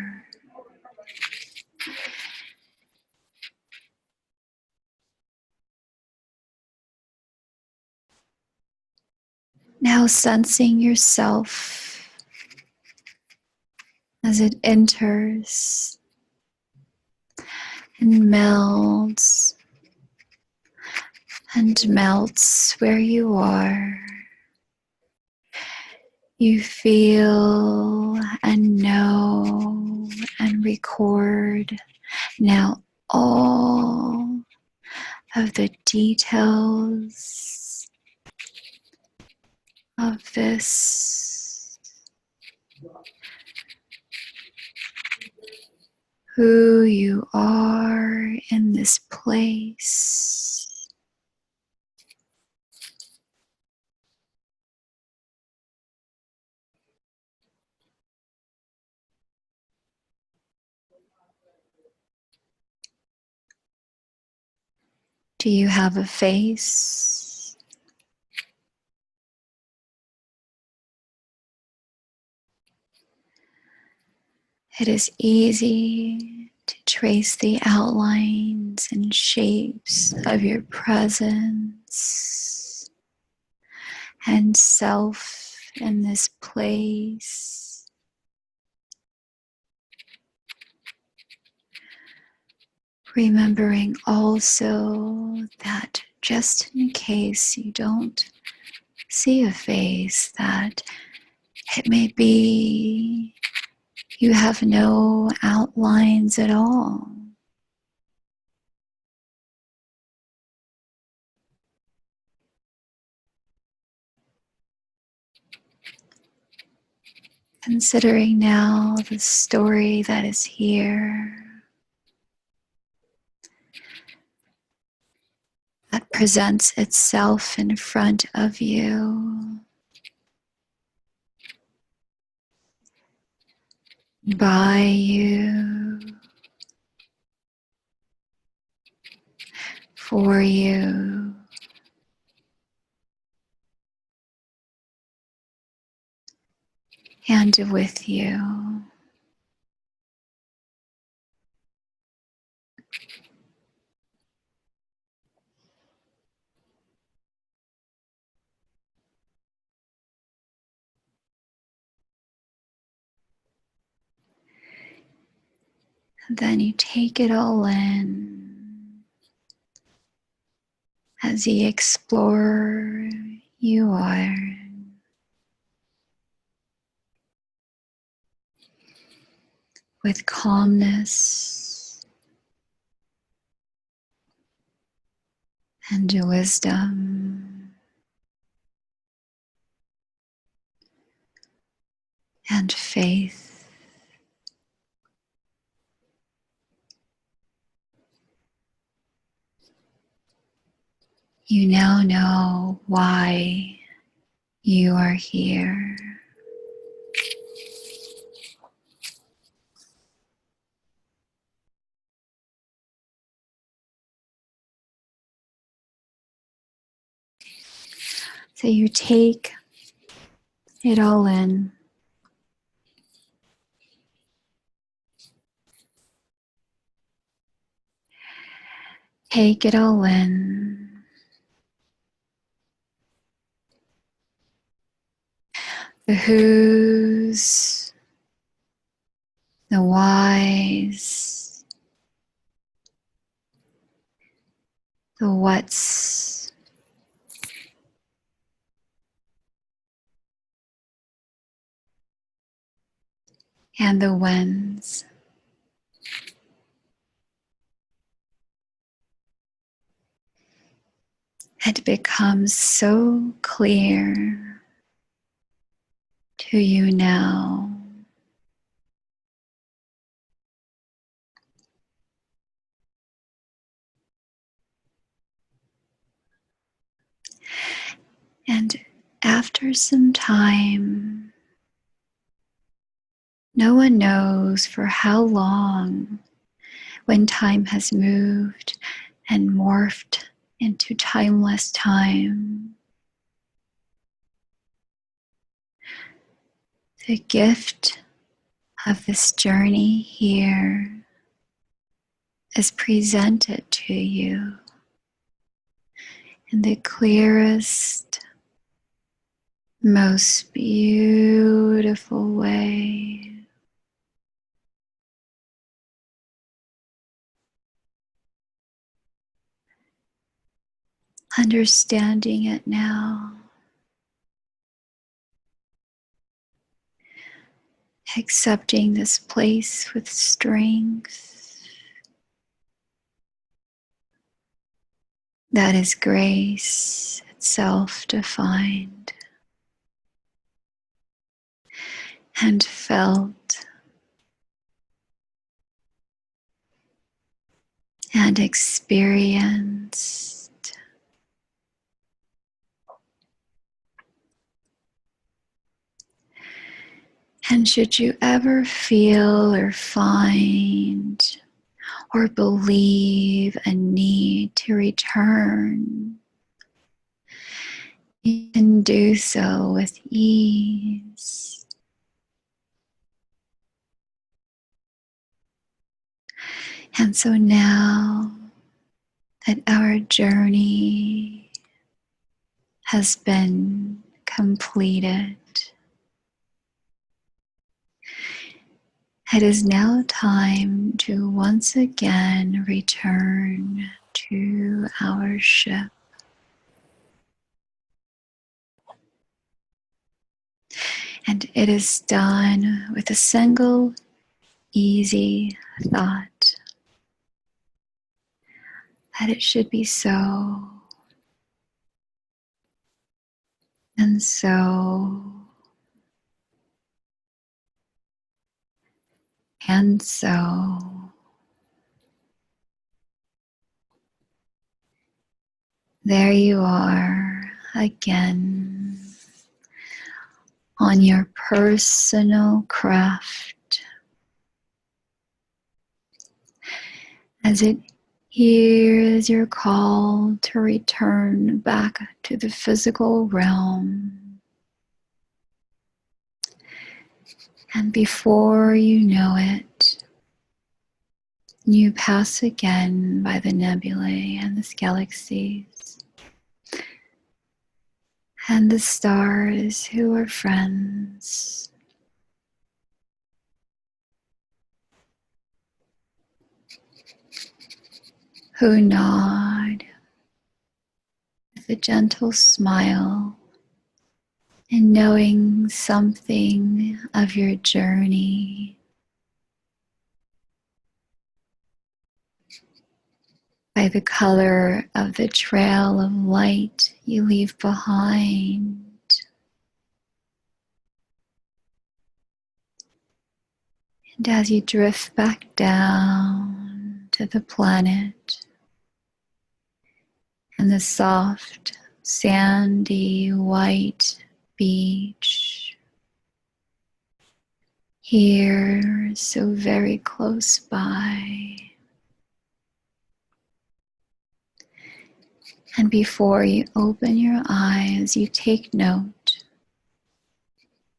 Now sensing yourself as it enters and melds and melts where you are. You feel and know and record now all of the details of this, who you are in this place. Do you have a face? It is easy to trace the outlines and shapes of your presence and self in this place. Remembering also that just in case you don't see a face, that it may be you have no outlines at all. Considering now the story that is here, that presents itself in front of you, by you, for you, and with you. And then you take it all in as the explorer you are. With calmness and wisdom and faith. You now know why you are here. So you take it all in. Take it all in. The who's, the whys, the what's, and the winds. It becomes so clear to you now and after some time, no one knows for how long, when time has moved and morphed into timeless time. The gift of this journey here is presented to you in the clearest, most beautiful way. Understanding it now, accepting this place with strength. That is grace itself defined and felt and experienced. And should you ever feel or find or believe a need to return, you can do so with ease. And so now that our journey has been completed, it is now time to once again return to our ship. And it is done with a single easy thought that it should be so, and so, and so. There you are again on your personal craft as it hears your call to return back to the physical realm. And before you know it, you pass again by the nebulae and the galaxies and the stars who are friends. Who nod with a gentle smile and knowing something of your journey by the color of the trail of light you leave behind. And as you drift back down to the planet and the soft, sandy, white beach, here, so very close by. And before you open your eyes, you take note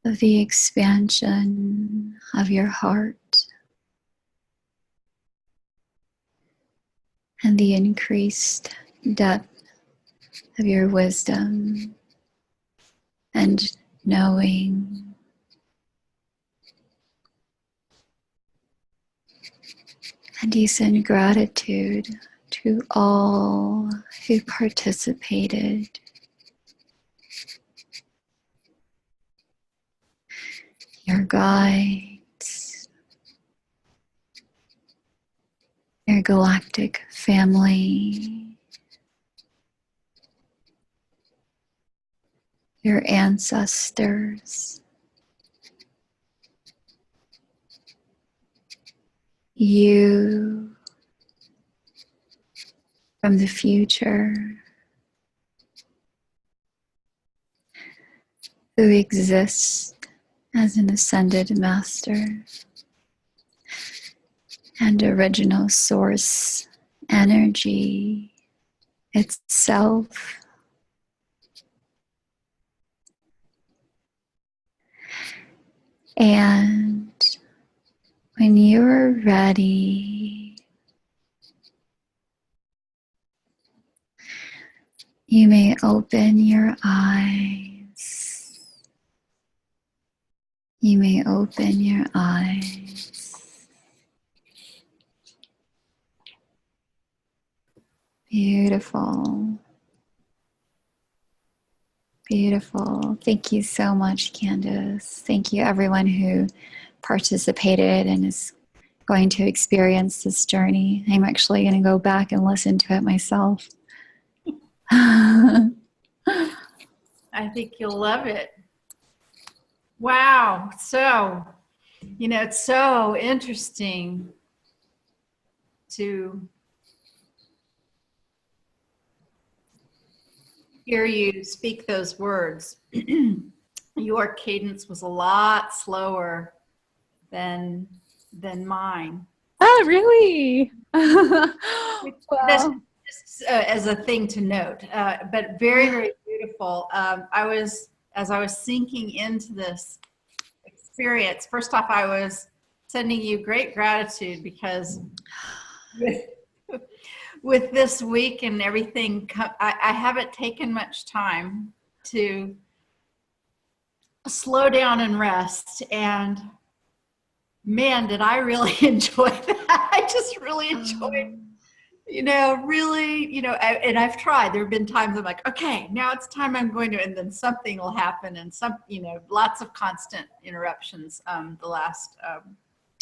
of the expansion of your heart and the increased depth of your wisdom and knowing. And you send gratitude to all who participated. Your guides, your galactic family, your ancestors, you from the future who exists as an ascended master and original source energy itself. And when you're ready, you may open your eyes. You may open your eyes. Beautiful. Beautiful. Thank you so much, Candace. Thank you, everyone who participated and is going to experience this journey. I'm actually going to go back and listen to it myself.
I think you'll love it. Wow. So, it's so interesting to hear you speak those words. Your cadence was a lot slower than mine.
Oh, really?
Wow. Just as a thing to note, but very, very beautiful. As I was sinking into this experience, first off, I was sending you great gratitude because with this week and everything, I haven't taken much time to slow down and rest. And man, did I really enjoy that. I just really enjoyed, and I've tried. There have been times I'm like, okay, now it's time I'm going to, and then something will happen, and lots of constant interruptions the last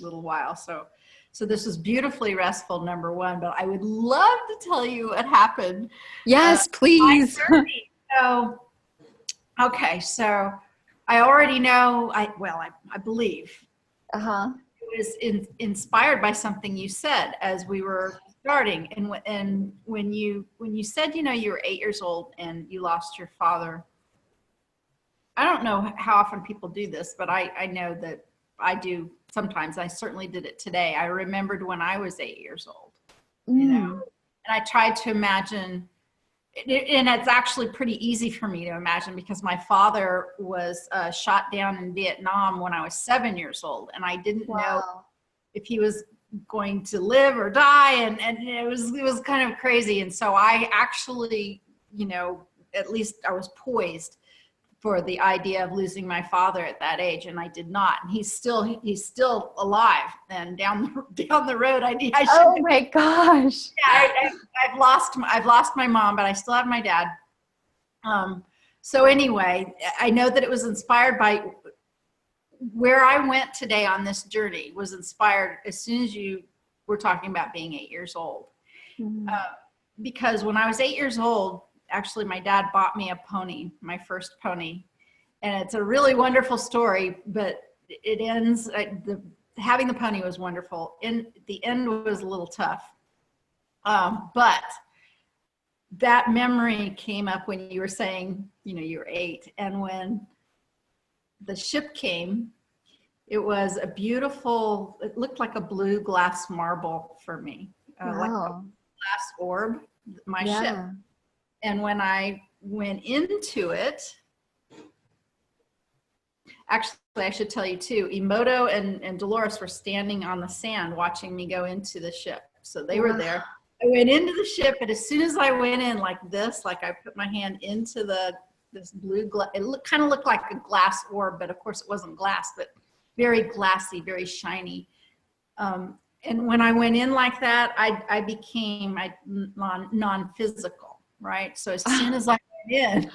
little while. So this was beautifully restful, number one, but I would love to tell you what happened.
Yes, please.
So, okay, so I already know, I believe it was inspired by something you said as we were starting. And when you said, you were 8 years old and you lost your father, I don't know how often people do this, but I know that I do sometimes. I certainly did it today. I remembered when I was 8 years old, and I tried to imagine, and it's actually pretty easy for me to imagine because my father was shot down in Vietnam when I was 7 years old, and I didn't know if he was going to live or die, and it was kind of crazy. And so I actually, at least I was poised for the idea of losing my father at that age, and I did not. And he's still alive. And down the road, I
oh my gosh!
Yeah, I've lost my mom, but I still have my dad. So anyway, I know that it was inspired by where I went today on this journey. Was inspired as soon as you were talking about being 8 years old, because when I was 8 years old. Actually, my dad bought me a pony, my first pony. And it's a really wonderful story, but it ends, having the pony was wonderful. And the end was a little tough. But that memory came up when you were saying, you were 8. And when the ship came, it was a beautiful, it looked like a blue glass marble for me. Like a glass orb, my ship. And when I went into it, actually, I should tell you too, Emoto and Dolores were standing on the sand watching me go into the ship. So they were there. I went into the ship, and as soon as I went in like this, like I put my hand into this blue glass, it kind of looked like a glass orb, but of course it wasn't glass, but very glassy, very shiny. And when I went in like that, I became non-physical. Right. So as soon as I went in,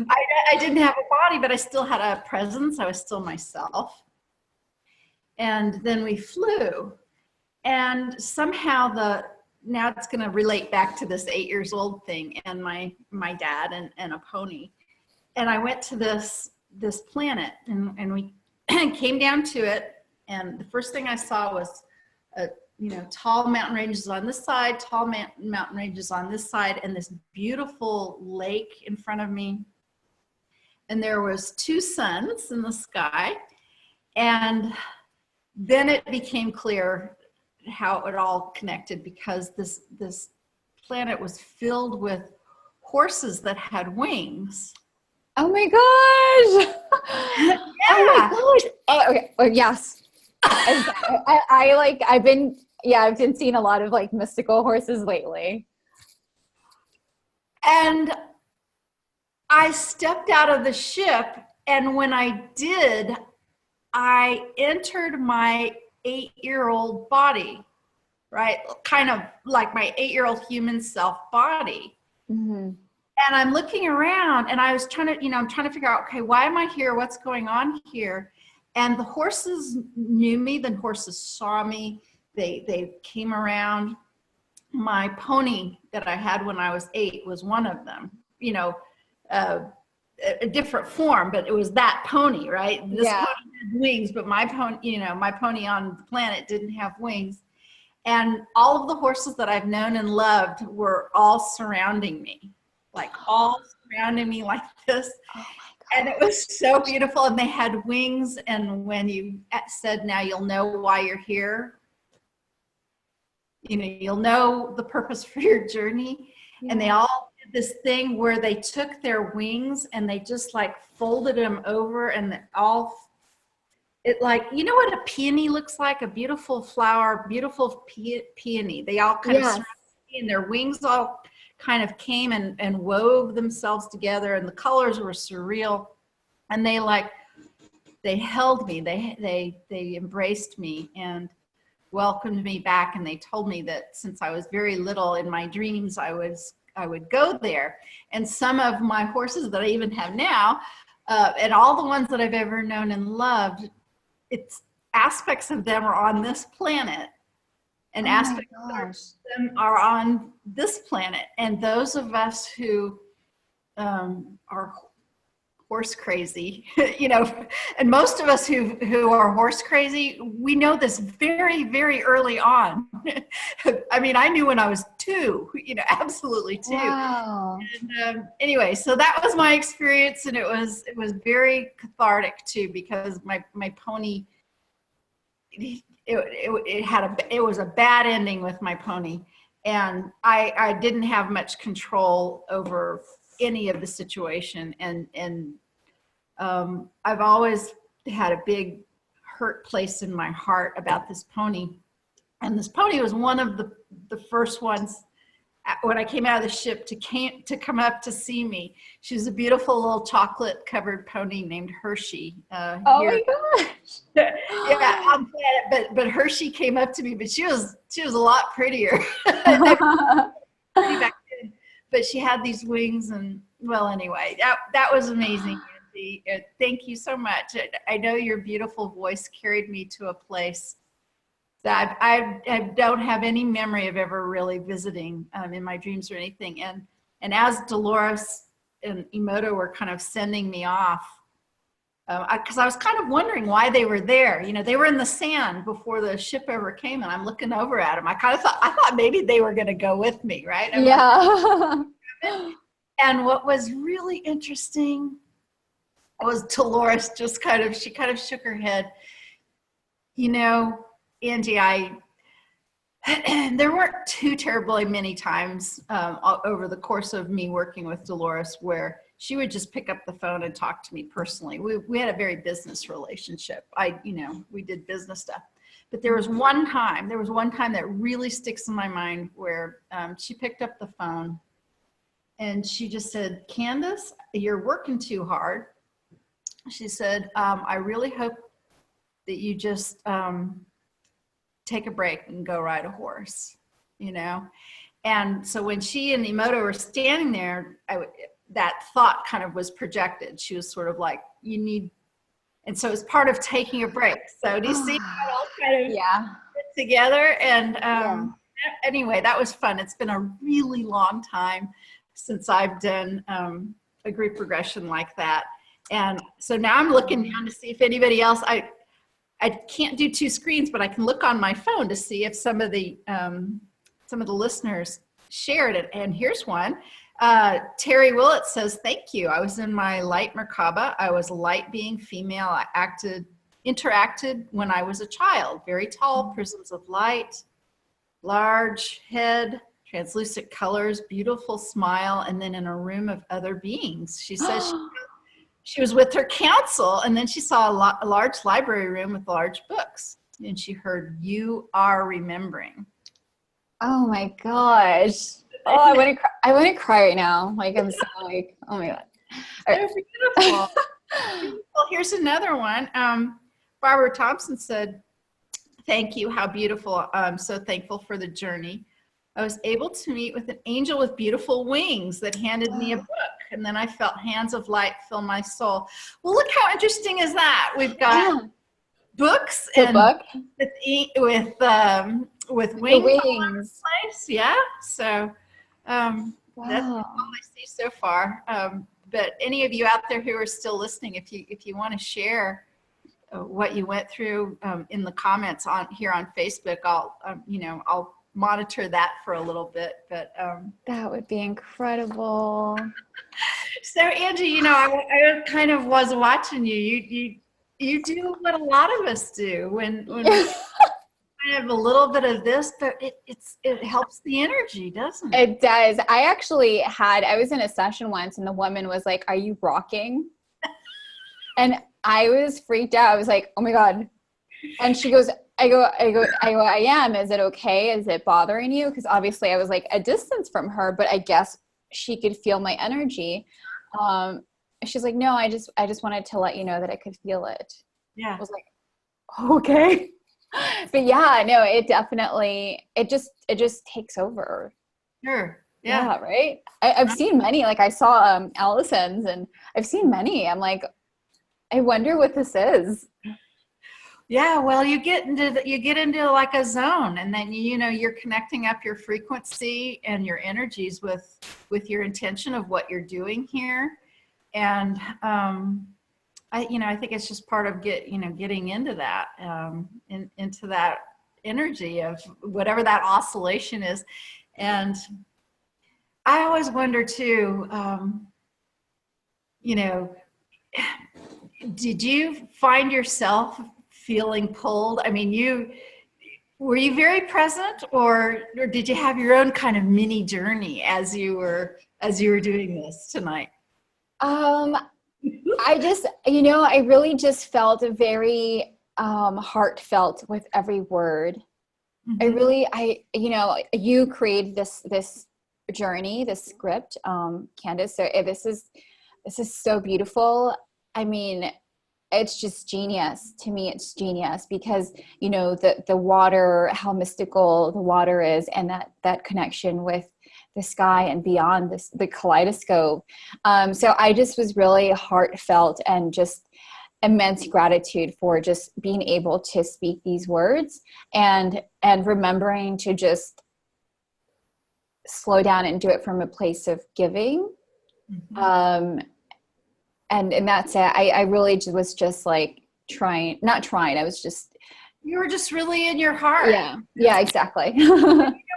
I didn't have a body, but I still had a presence. I was still myself. And then we flew. And somehow now it's going to relate back to this 8 years old thing and my dad and a pony. And I went to this planet and we came down to it. And the first thing I saw was, tall mountain ranges on this side, tall mountain ranges on this side, and this beautiful lake in front of me. And there was 2 suns in the sky. And then it became clear how it all connected, because this planet was filled with horses that had wings.
Oh my gosh.
Yeah.
Oh my gosh. Oh, okay. Oh, yes. I've been seeing a lot of like mystical horses lately.
And I stepped out of the ship, and when I did, I entered my 8-year-old body, right? Kind of like my 8-year-old human self body.
Mm-hmm.
And I'm looking around, and I was trying to figure out, okay, why am I here? What's going on here? And the horses knew me. The horses saw me. They came around. My pony that I had when I was 8 was one of them, a different form, but it was that pony, right? This pony had wings, but my pony on the planet didn't have wings. And all of the horses that I've known and loved were all surrounding me, like this. Oh my God. And it was so beautiful. And they had wings. And when you said, now you'll know why you're here, you'll know the purpose for your journey. Yeah. And they all did this thing where they took their wings and they just like folded them over, and what a peony looks like, a beautiful flower, beautiful peony. They all kind of surrounded me, and their wings all kind of came and wove themselves together, and the colors were surreal. And they held me, they embraced me and welcomed me back. And they told me that since I was very little, in my dreams, I would go there. And some of my horses that I even have now, and all the ones that I've ever known and loved, it's aspects of them are on this planet, and aspects of them are on this planet. And those of us who are horse crazy, and most of us who are horse crazy, we know this very, very early on. I mean, I knew when I was 2, absolutely 2.
Wow.
And anyway, so that was my experience, and it was very cathartic too, because my pony, it was a bad ending with my pony, and I didn't have much control over any of the situation, and I've always had a big hurt place in my heart about this pony. And this pony was one of the first ones when I came out of the ship to come up to see me. She was a beautiful little chocolate covered pony named Hershey.
Oh my gosh.
Yeah, on planet, but Hershey came up to me, but she was a lot prettier. Pretty back then. But she had these wings, and well, anyway, that was amazing, Angie. Thank you so much. I know your beautiful voice carried me to a place that I don't have any memory of ever really visiting in my dreams or anything. And as Dolores and Emoto were kind of sending me off, because I was kind of wondering why they were there. They were in the sand before the ship ever came, and I'm looking over at them. I thought maybe they were going to go with me, right? And what was really interesting was Dolores she kind of shook her head. Angie, there weren't too terribly many times over the course of me working with Dolores where she would just pick up the phone and talk to me personally. We had a very business relationship. We did business stuff. But there was one time that really sticks in my mind where she picked up the phone and she just said, "Candace, you're working too hard." She said, "I really hope that you just take a break and go ride a horse," And so when she and Emoto were standing there, that thought kind of was projected. She was sort of like, you need, and so it's part of taking a break. So do you see how it all kind of fits together. And anyway, that was fun. It's been a really long time since I've done a group regression like that. And so now I'm looking down to see if anybody else, I can't do two screens, but I can look on my phone to see if some of the listeners shared it. And here's one. Terry Willett says, thank you. I was in my light Merkaba. I was light being female. I interacted when I was a child. Very tall, prisms of light, large head, translucent colors, beautiful smile, and then in a room of other beings. She says she was with her counsel, and then she saw a large library room with large books, and she heard, "You are remembering."
Oh my gosh. Oh, I want to cry right now. Like, I'm so like, oh my God.
They're beautiful. Well, here's another one. Barbara Thompson said, thank you. How beautiful. I'm so thankful for the journey. I was able to meet with an angel with beautiful wings that handed me a book. And then I felt hands of light fill my soul. Well, look how interesting is that? We've got books and
book
with wings.
Wings.
Place. Yeah. So that's all I see so far. But any of you out there who are still listening, if you want to share what you went through in the comments here on Facebook, I'll monitor that for a little bit. But
that would be incredible.
So Angie, I kind of was watching you. You do what a lot of us do when we have a little bit of this, but it helps the energy, doesn't it?
It does. I was in a session once, and the woman was like, "Are you rocking?" And I was freaked out. I was like, "Oh my God!" And she goes, I go, "I am. Is it okay? Is it bothering you?" Because obviously I was like a distance from her, but I guess she could feel my energy. She's like, "No, I just wanted to let you know that I could feel it."
Yeah.
I was like, "Okay." But yeah, no, it definitely, it just takes over.
Sure. Yeah.
Right. I've seen many, like I saw Allison's, and I've seen many. I'm like, I wonder what this is.
Yeah, well, you get into like a zone, and then you're connecting up your frequency and your energies with your intention of what you're doing here, and I think it's just part of getting into that into that energy of whatever that oscillation is. And I always wonder too, did you find yourself feeling pulled? I mean, were you very present, or did you have your own kind of mini journey as you were doing this tonight?
I really just felt very heartfelt with every word. Mm-hmm. You created this journey, this script, Candace. So this is so beautiful. I mean, it's just genius. To me, it's genius because, the water, how mystical the water is, and that connection with the sky and beyond the kaleidoscope. So I just was really heartfelt and just immense gratitude for just being able to speak these words and remembering to just slow down and do it from a place of giving. Mm-hmm. And that's it. I really was just like not trying. I was just.
You were just really in your heart.
Yeah, exactly.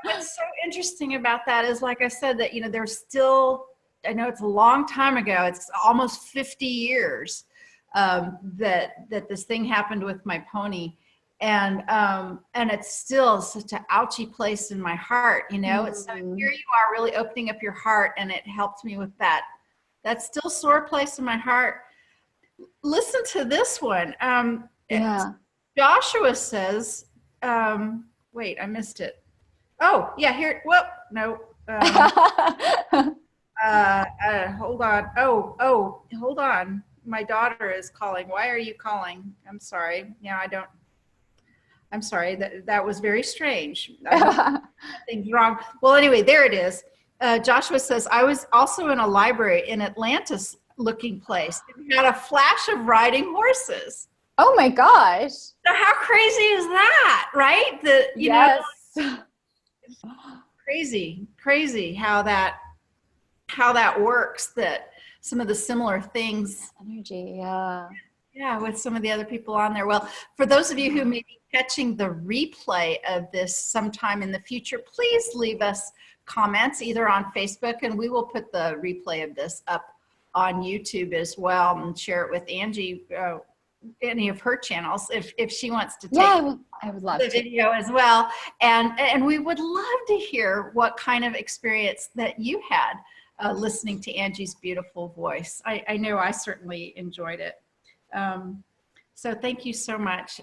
What's so interesting about that is, like I said, that, there's still, I know it's a long time ago, it's almost 50 years that this thing happened with my pony. And it's still such an ouchy place in my heart, Mm-hmm. It's so here you are really opening up your heart, and it helped me with that still sore place in my heart. Listen to this one. Joshua says, wait, I missed it. Oh, yeah, here. Whoop, no. Hold on. Oh, hold on. My daughter is calling. Why are you calling? I'm sorry. I'm sorry. That was very strange. Nothing's wrong. Well, anyway, there it is. Joshua says, I was also in a library in Atlantis looking place. It had a flash of riding horses.
Oh my gosh.
So how crazy is that, right?
Yes.
Crazy how that works, that some of the similar things.
Energy, yeah.
Yeah, with some of the other people on there. Well, for those of you who may be catching the replay of this sometime in the future, please leave us comments either on Facebook, and we will put the replay of this up on YouTube as well, and share it with Angie, any of her channels, if she wants to take
I would love
the video as well. And we would love to hear what kind of experience that you had listening to Angie's beautiful voice. I know I certainly enjoyed it. So thank you so much,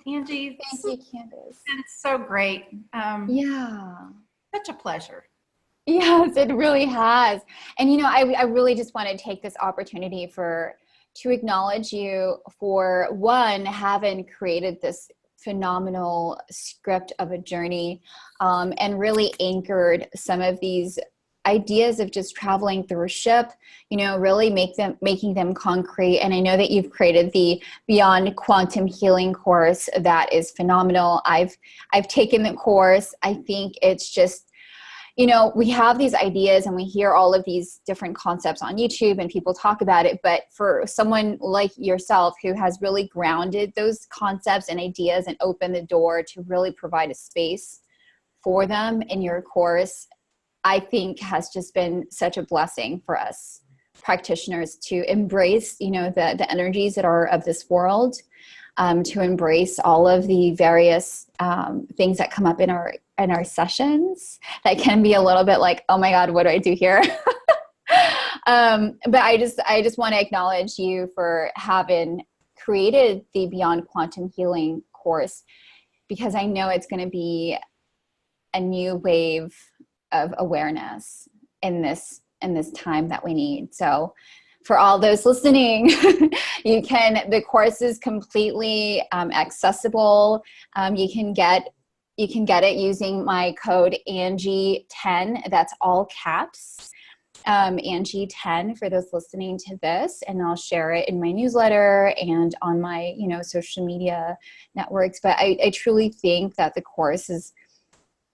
Angie.
Thank you, Candace.
It's so great.
Yeah.
Such a pleasure.
Yes, it really has. And, you know, I really just want to take this opportunity to acknowledge you for, one, having created this phenomenal script of a journey, and really anchored some of these ideas of just traveling through a ship, you know, really making them concrete. And I know that you've created the Beyond Quantum Healing course that is phenomenal. I've taken the course. I think it's just, you know, we have these ideas and we hear all of these different concepts on YouTube and people talk about it. But for someone like yourself who has really grounded those concepts and ideas and opened the door to really provide a space for them in your course, I think has just been such a blessing for us practitioners to embrace, you know, the energies that are of this world, to embrace all of the various things that come up in our sessions that can be a little bit like, oh my God, what do I do here? But I just want to acknowledge you for having created the Beyond Quantum Healing course, because I know it's going to be a new wave of awareness in this time that we need. So for all those listening, the course is completely accessible. You can get it using my code Angie10. That's all caps. Angie10 for those listening to this, and I'll share it in my newsletter and on my, you know, social media networks. But I truly think that the course is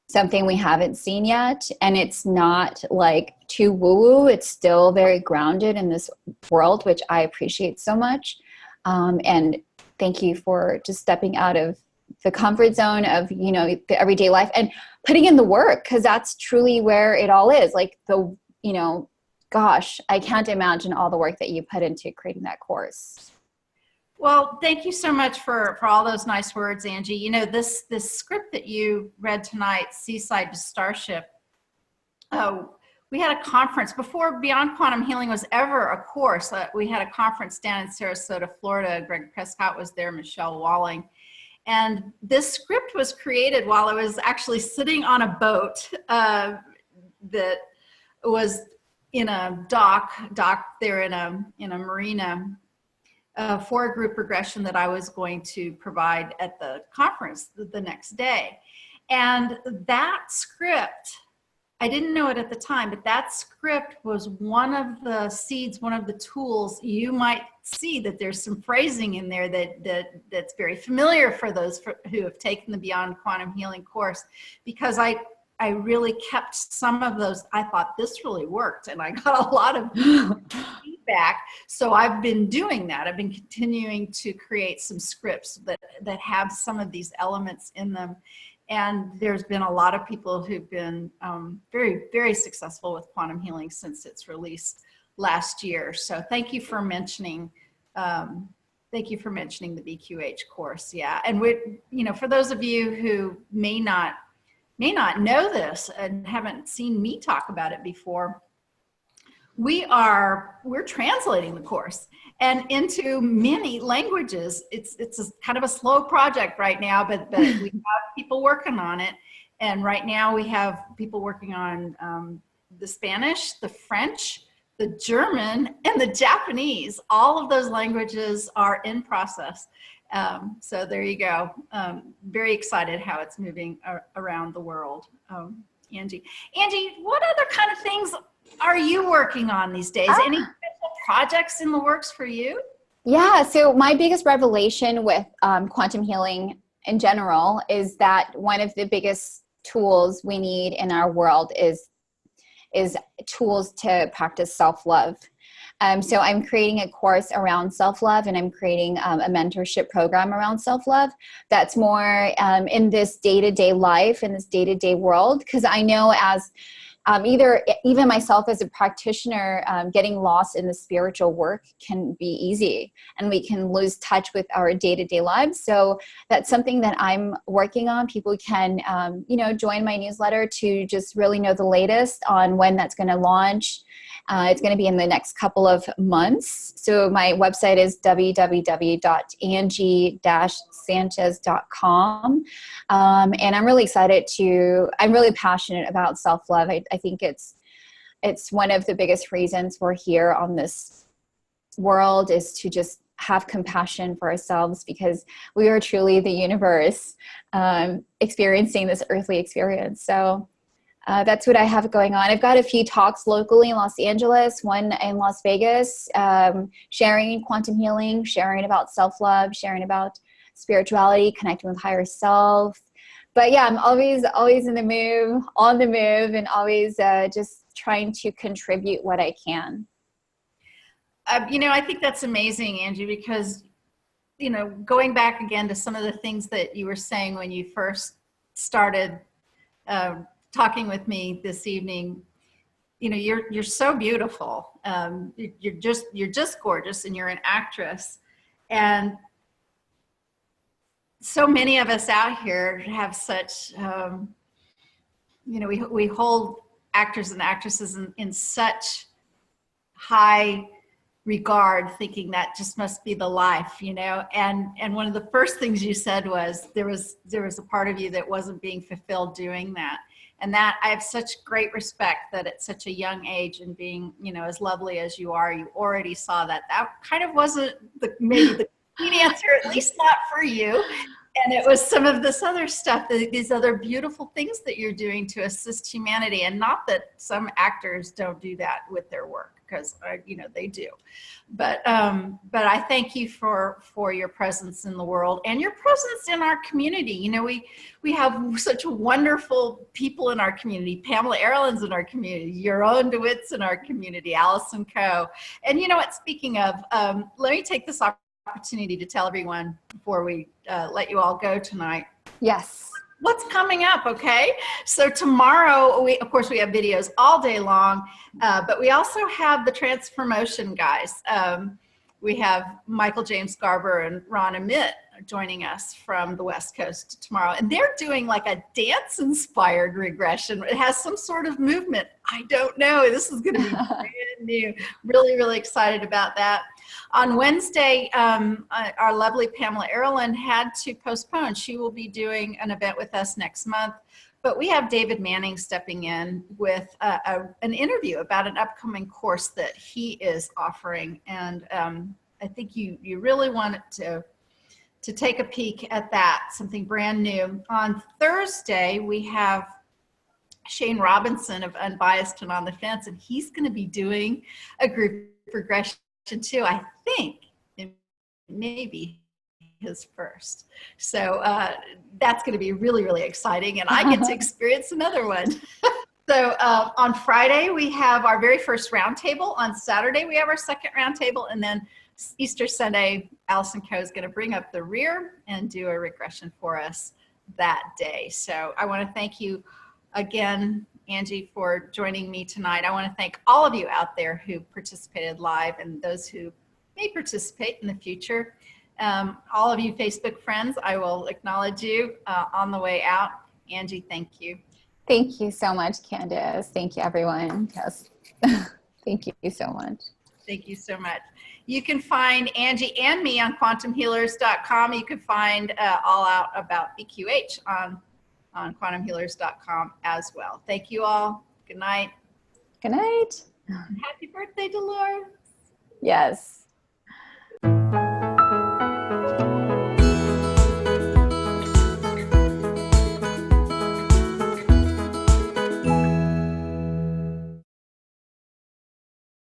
something we haven't seen yet, and it's not like too woo-woo. It's still very grounded in this world, which I appreciate so much. And thank you for just stepping out of the comfort zone of, you know, the everyday life and putting in the work, because that's truly where it all is. Like you know, gosh, I can't imagine all the work that you put into creating that course.
Well, thank you so much for all those nice words, Angie. You know, this script that you read tonight, Seaside to Starship, we had a conference before Beyond Quantum Healing was ever a course. We had a conference down in Sarasota, Florida. Greg Prescott was there, Michelle Walling. And this script was created while I was actually sitting on a boat that was in a dock there in a marina, for a group regression that I was going to provide at the conference the next day. And that script, I didn't know it at the time, but that script was one of the seeds, one of the tools. You might see that there's some phrasing in there that's very familiar for those who have taken the Beyond Quantum Healing course, because I really kept some of those. I thought this really worked, and I got a lot of feedback. So I've been doing that. I've been continuing to create some scripts that have some of these elements in them. And there's been a lot of people who've been very, very successful with quantum healing since its release last year. So thank you for mentioning the BQH course. Yeah, and you know, for those of you who may not know this and haven't seen me talk about it before, we're translating the course and into many languages. It's kind of a slow project right now, but we have people working on it. And right now we have people working on the Spanish, the French, the German, and the Japanese. All of those languages are in process. So there you go. Very excited how it's moving around the world. Angie, what other kind of things are you working on these days? Any special projects in the works for you?
Yeah, so my biggest revelation with quantum healing in general is that one of the biggest tools we need in our world is tools to practice self-love. So I'm creating a course around self-love, and I'm creating a mentorship program around self-love that's more in this day-to-day life, in this day-to-day world, because I know as even myself as a practitioner, getting lost in the spiritual work can be easy, and we can lose touch with our day-to-day lives. So that's something that I'm working on. People can, join my newsletter to just really know the latest on when that's going to launch. It's going to be in the next couple of months. So my website is www.angie-sanchez.com. And I'm really excited I'm really passionate about self-love. I think it's one of the biggest reasons we're here on this world, is to just have compassion for ourselves, because we are truly the universe experiencing this earthly experience. So that's what I have going on. I've got a few talks locally in Los Angeles, one in Las Vegas, sharing quantum healing, sharing about self-love, sharing about spirituality, connecting with higher self. But yeah, I'm always on the move, and always just trying to contribute what I can.
I think that's amazing, Angie, because, going back again to some of the things that you were saying when you first started talking with me this evening, you're so beautiful. You're just gorgeous, and you're an actress. And so many of us out here have such, we hold actors and actresses in such high regard, thinking that just must be the life, and one of the first things you said was there was a part of you that wasn't being fulfilled doing that. And that I have such great respect that at such a young age, and being, as lovely as you are, you already saw that kind of wasn't maybe the clean answer, at least not for you. And it was some of this other stuff, these other beautiful things that you're doing to assist humanity. And not that some actors don't do that with their work, because they do. But I thank you for your presence in the world, and your presence in our community. We have such wonderful people in our community. Pamela Erlin's in our community. Your own DeWitt's in our community. Allison Coe. And speaking of, let me take this opportunity to tell everyone before we let you all go tonight.
Yes.
What's coming up, okay? So tomorrow, of course, we have videos all day long, but we also have the Transformotion guys. We have Michael James Garber and Ron Amit joining us from the West Coast tomorrow. And they're doing like a dance-inspired regression. It has some sort of movement. I don't know. This is going to be brand new. Really, really excited about that. On Wednesday, our lovely Pamela Erlin had to postpone. She will be doing an event with us next month. But we have David Manning stepping in with an interview about an upcoming course that he is offering. And I think you really want to take a peek at that, something brand new. On Thursday, we have Shane Robinson of Unbiased and On the Fence, and he's going to be doing a group regression too. I think it may be his first. So that's going to be really, really exciting, and I get to experience another one. So on Friday, we have our very first roundtable. On Saturday, we have our second roundtable, and then Easter Sunday, Allison Coe is going to bring up the rear and do a regression for us that day. So I want to thank you again, Angie, for joining me tonight. I want to thank all of you out there who participated live, and those who may participate in the future. All of you Facebook friends, I will acknowledge you on the way out. Angie, thank you.
Thank you so much, Candace. Thank you, everyone. Yes. Thank you so much.
Thank you so much. You can find Angie and me on quantumhealers.com. You can find all out about BQH on quantumhealers.com as well. Thank you all. Good night.
Good night.
And happy birthday, Dolores.
Yes.